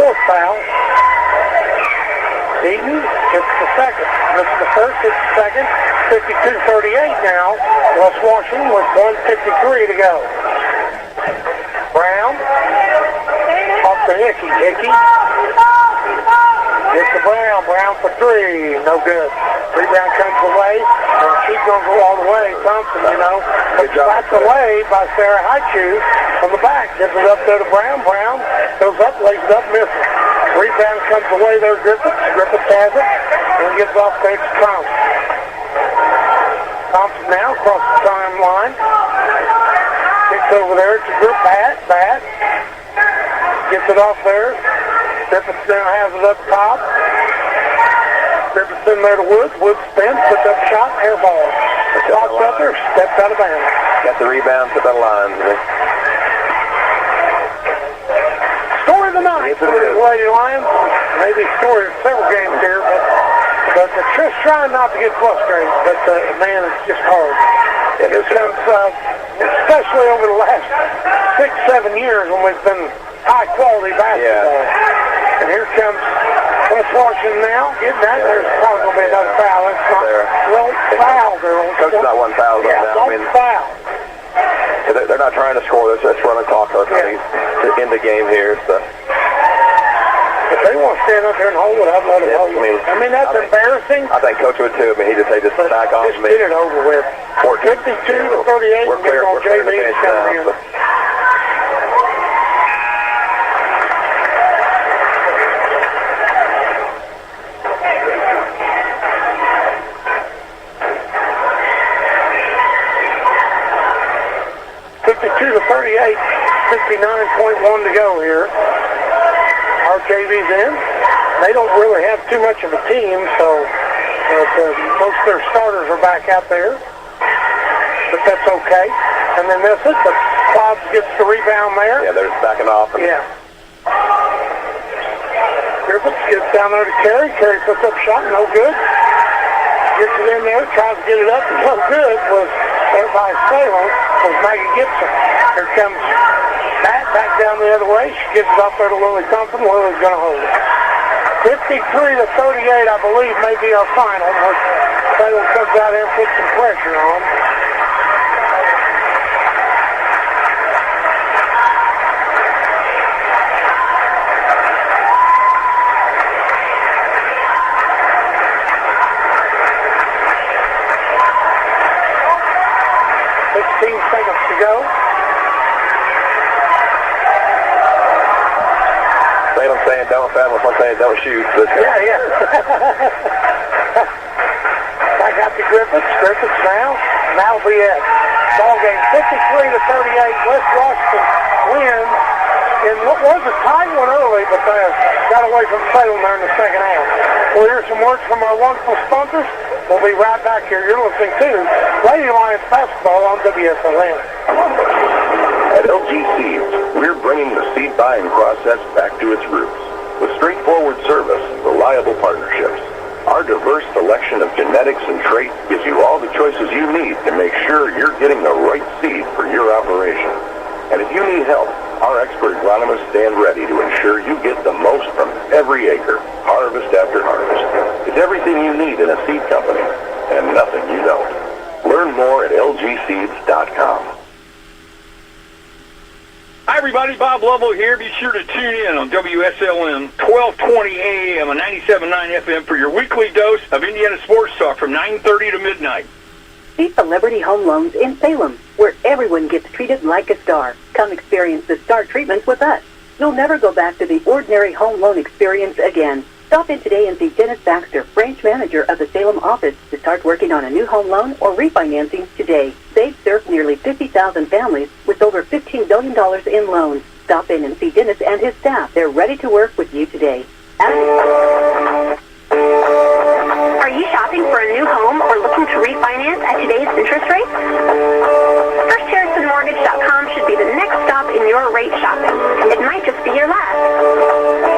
Deaton hits the second. Misses the first, hits the second. 52-38 now. West Washington with 1:53 to go. Brown. Off to Hickey. Hickey. Gets to Brown. Brown for three. No good. Rebound comes away. And she's going to go all the way. Thompson, you know. But slapped away by Sarah Highchew from the back. Gives it up there to Brown. Brown goes up, lays it up, misses. Rebound comes away there, Griffith. Griffith has it. And gives off there to Thompson. Thompson now across the timeline. Kicks over there to Group Bat. Gets it off there. Griffith now has it up top. Griffith's in there to Woods. Woods spins, puts up a shot, air ball. Pops up there, steps out of bounds. Got the rebound, put that line. Story of the night for the Lady Lions. Maybe story of several games here, but they're just trying not to get frustrated. But man, it's just hard. It comes, especially over the last 6-7 years when we've been high quality basketball. Yeah. And here comes West Washington now. Getting that, there's probably going to be another foul. It's not, well, foul, girls. Coach is not one foul. Foul. They're not trying to score. They're just running clock. They're trying to end the game here. So. If they want to stand up here and hold it, I'd let them hold it. I mean, that's embarrassing. I think Coach would too. I mean, he just back off just me. Just get it over with. 52 to 38. We're clear. We're clear to the bench now. 38, 59.1 to go here. Our JV's in. They don't really have too much of a team, so most of their starters are back out there. But that's okay. And then this is the Clouds gets the rebound there. Yeah, they're just backing off. Yeah. Griffiths gets down there to Carey. Carey puts up shot, no good. Gets it in there, tries to get it up, and no good was there by Salem was Maggie Gibson. Here comes Pat back down the other way. She gives it up there to Lily Thompson. Lily's going to hold it. 53-38, I believe, may be our final. Salem comes out here and puts some pressure on. Seconds to go. Salem saying don't foul, one saying don't shoot. Yeah. Back out to Griffiths. Griffiths now will be it. Ball game 53-38. West Washington wins in what was a tight one early, but they got away from Salem there in the second half. We'll hear some words from our wonderful sponsors. We'll be right back here. You're listening to Lady Lions basketball on WSLM. At LG Seeds, we're bringing the seed buying process back to its roots. With straightforward service and reliable partnerships, our diverse selection of genetics and traits gives you all the choices you need to make sure you're getting the right seed for your operation. And if you need help, our expert agronomists stand ready to ensure you get the most from every acre, harvest after harvest. It's everything you need in a seed company, and nothing you don't. Learn more at lgseeds.com. Hi, everybody. Bob Lovell here. Be sure to tune in on WSLM 1220 AM and 97.9 FM for your weekly dose of Indiana sports talk from 9:30 to midnight. See Celebrity Home Loans in Salem, where everyone gets treated like a star. Come experience the star treatment with us. You'll never go back to the ordinary home loan experience again. Stop in today and see Dennis Baxter, branch manager of the Salem office, to start working on a new home loan or refinancing today. They've served nearly 50,000 families with over $15 billion in loans. Stop in and see Dennis and his staff. They're ready to work with you today. Are you shopping for a new home or looking to refinance at today's interest rates? FirstHarrisonMortgage.com should be the next stop in your rate shopping. It might just be your last.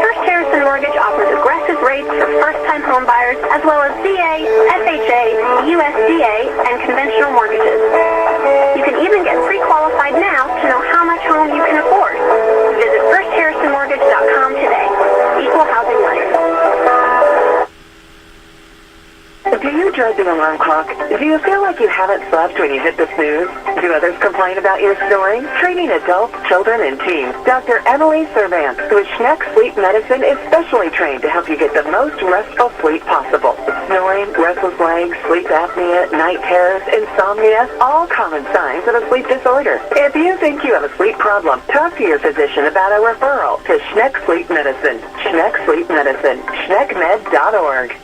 First Harrison Mortgage offers aggressive rates for first-time home buyers, as well as VA, FHA, USDA, and conventional mortgages. You can even get pre-qualified now to know how much home you can afford. Visit FirstHarrisonMortgage.com today. Equal housing lender. Do you dread the alarm clock? Do you feel like you haven't slept when you hit the snooze? Do others complain about your snoring? Treating adults, children, and teens, Dr. Emily Servant with Schneck Sleep Medicine is specially trained to help you get the most restful sleep possible. Snoring, restless legs, sleep apnea, night terrors, insomnia, all common signs of a sleep disorder. If you think you have a sleep problem, talk to your physician about a referral to Schneck Sleep Medicine. Schneck Sleep Medicine. SchneckMed.org.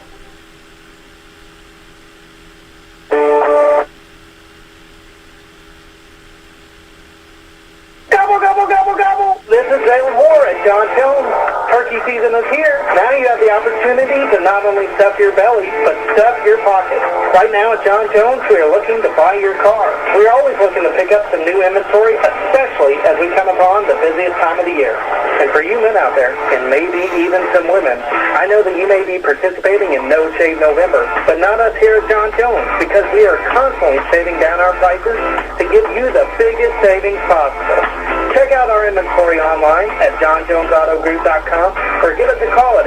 Gobble, gobble, gobble, gobble. This is Jalen Moore at John Jones. Turkey season is here. Now you have the opportunity to not only stuff your belly, but stuff your pockets. Right now at John Jones, we are looking to buy your car. We're always looking to pick up some new inventory, especially as we come upon the busiest time of the year. And for you men out there, and maybe even some women, I know that you may be participating in No Shave November, but not us here at John Jones, because we are constantly saving down our prices to give you the biggest savings possible. Check out our inventory online at johnjonesautogroup.com or give us a call at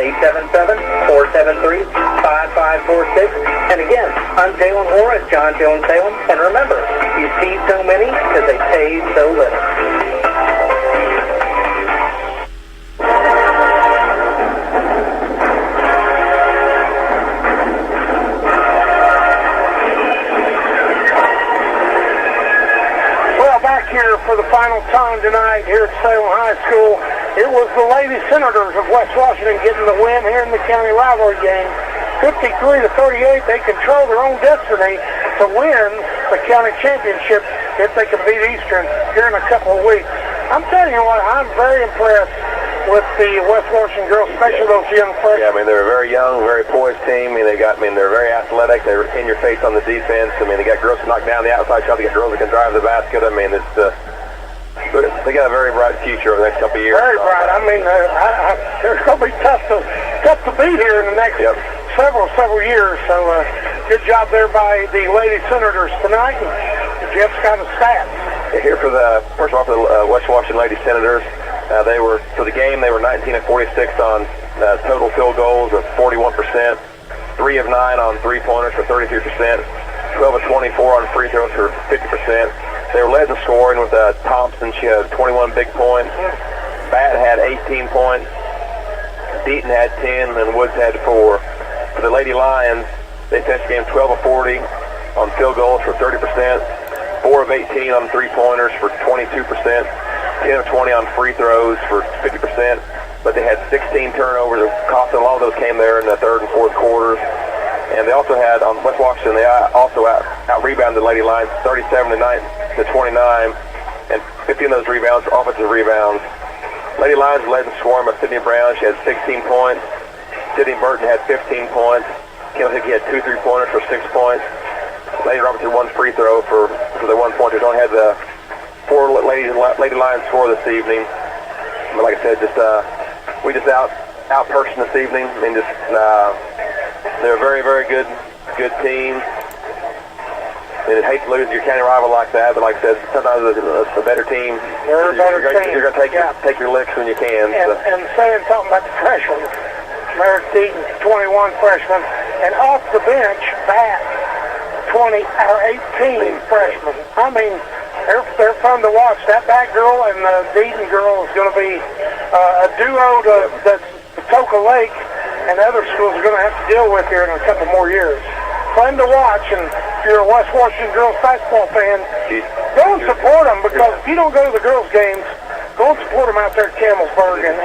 877-473-5546. And again, I'm Jalen Moore at John Jones Salem. And remember, you see so many because they pay so little. Here for the final time tonight here at Salem High School. It was the Lady Senators of West Washington getting the win here in the county rivalry game. 53-38, they control their own destiny to win the county championship if they can beat Eastern here in a couple of weeks. I'm telling you what, I'm very impressed with the West Washington girls, especially those young freshmen. Yeah, I mean, they're a very young, very poised team. I mean, they're very athletic. They're in your face on the defense. I mean, they got girls who knock down the outside shot. They got girls that can drive the basket. I mean, it's they got a very bright future over the next couple of years. Very bright. I mean, it's going to be tough to tough to beat here in the next several years. So good job there by the Lady Senators tonight. And Jeff's got a stats. Here for the first of all for the West Washington Lady Senators, they were for the game they were 19 of 46 on total field goals of 41%, 3 of 9 on 3-pointers for 33%, 12 of 24 on free throws for 50%. They were led in scoring with Thompson. She had 21 big points. Batt had 18 points. Deaton had 10, and Woods had 4. For the Lady Lions, they finished the game 12 of 40 on field goals for 30%, 4 of 18 on 3-pointers for 22%, 10 of 20 on free throws for 50%, but they had 16 turnovers. A lot of those came there in the third and fourth quarters. And they also had, on West Washington, they also out-rebounded the Lady Lions 37-29, and 15 of those rebounds were offensive rebounds. Lady Lions led in scoring by Sydney Brown. She had 16 points. Sydney Burton had 15 points. Kim Hickey had 2 3-pointers for 6 points. Lady Robertson 1 free throw for the 1 point. They only had the 4 Lady Lions score this evening. But like I said, we just out-personed this evening. I mean, they're a very, very good team. And I'd hate to lose your county rival like that, but like I said, sometimes a better team. They're a better team. You're going to take your licks when you can. And saying something about the freshmen, Merrick Deaton, 21 freshmen, and off the bench, Batt, 18 freshmen. I mean, they're fun to watch. That Batt girl and the Deaton girl is going to be a duo that Patoka Lake and other schools are going to have to deal with here in a couple more years. Fun to watch, and if you're a West Washington girls basketball fan, go and support them, because if you don't go to the girls' games, go and support them out there at Campbellsburg and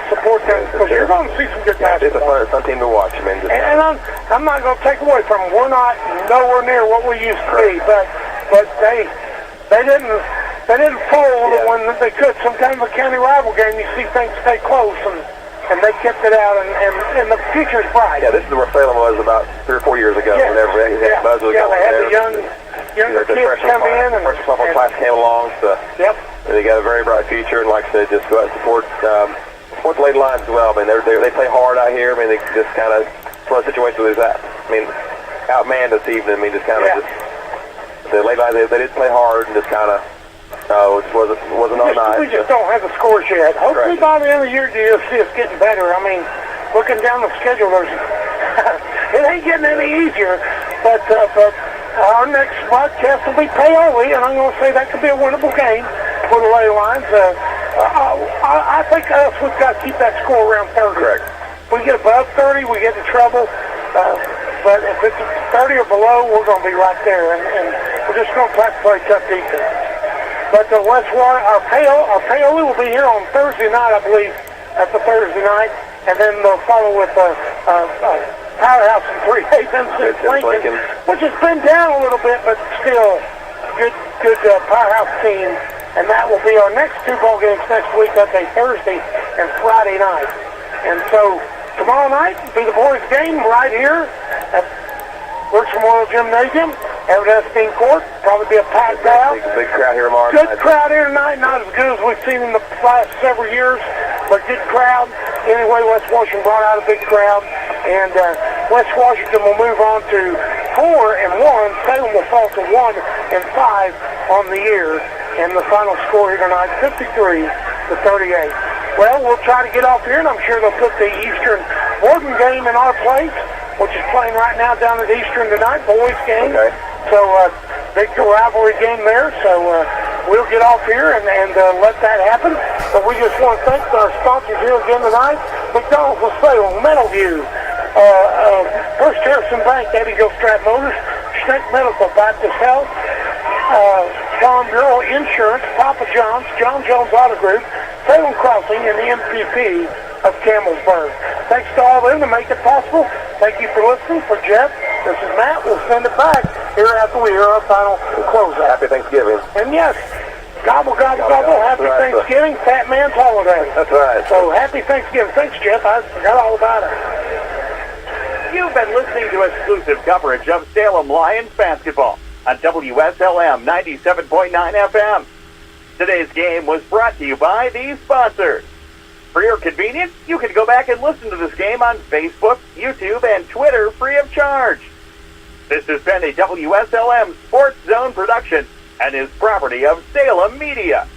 support them, because you're going to see some good basketball. It's a fun team to watch. I mean, and I'm not going to take away from them. We're not nowhere near what we used to be, but they didn't fold when they could. Sometimes the county rival game, you see things stay close, and they kept it out, and the future's bright. Yeah, this is where Salem was about 3 or 4 years ago. Yes. Whenever they had Buzz was they going had there. the younger kids come in, and freshman sophomore class came along, so they got a very bright future. And like I said, just go out and support the Lady Lions as well. I mean, they play hard out here. I mean, they just kind of one of the situations where that. I mean, outmanned this evening. I mean, just kind of the Lady Lions. They did play hard and just kind of. It wasn't all night. We just don't have the scores yet. Hopefully by the end of the year, you'll see us getting better. I mean, looking down the schedule, it ain't getting any easier. But our next broadcast will be Paoli, and I'm going to say that could be a winnable game for the Lady Lions. I think we've got to keep that score around 30. Correct. If we get above 30, we get in trouble. But if it's 30 or below, we're going to be right there, and we're just going to try to play tough defense. But our Paoli will be here on Thursday night, I believe. That's a Thursday night, and then they'll follow with Powerhouse and 3A Lincoln, which has been down a little bit, but still good Powerhouse team. And that will be our next 2 ball games next week. That's a Thursday and Friday night. And so tomorrow night will be the boys' game right here at Works Memorial Gymnasium. Evidence being court, probably be a packed house. Big crowd here tomorrow night. Good crowd here tonight, not as good as we've seen in the last several years, but good crowd. Anyway, West Washington brought out a big crowd, and West Washington will move on to 4-1. Salem will fall to 1-5 on the year, and the final score here tonight, 53-38. Well, we'll try to get off here, and I'm sure they'll put the Eastern Warden game in our place, which is playing right now down at Eastern tonight, boys game. Okay. So, big rivalry game there. So, we'll get off here and let that happen. But we just want to thank our sponsors here again tonight. McDonald's of Salem, Meadowview, First Harrison Bank, Eddie Gilstrap Motors, Snake Medical, Baptist Health, Farm Bureau Insurance, Papa John's, John Jones Auto Group, Salem Crossing, and the MPP of Campbellsburg. Thanks to all of them to make it possible. Thank you for listening. For Jeff, this is Matt. We'll send it back here after we hear our final closeout. Happy Thanksgiving. And yes, gobble, gobble, gobble. Happy Thanksgiving. Fat Man's Holiday. That's right. So happy Thanksgiving. Thanks, Jeff. I forgot all about it. You've been listening to exclusive coverage of Salem Lions basketball on WSLM 97.9 FM. Today's game was brought to you by these sponsors: For your convenience, you can go back and listen to this game on Facebook, YouTube, and Twitter free of charge. This has been a WSLM Sports Zone production and is property of Salem Media.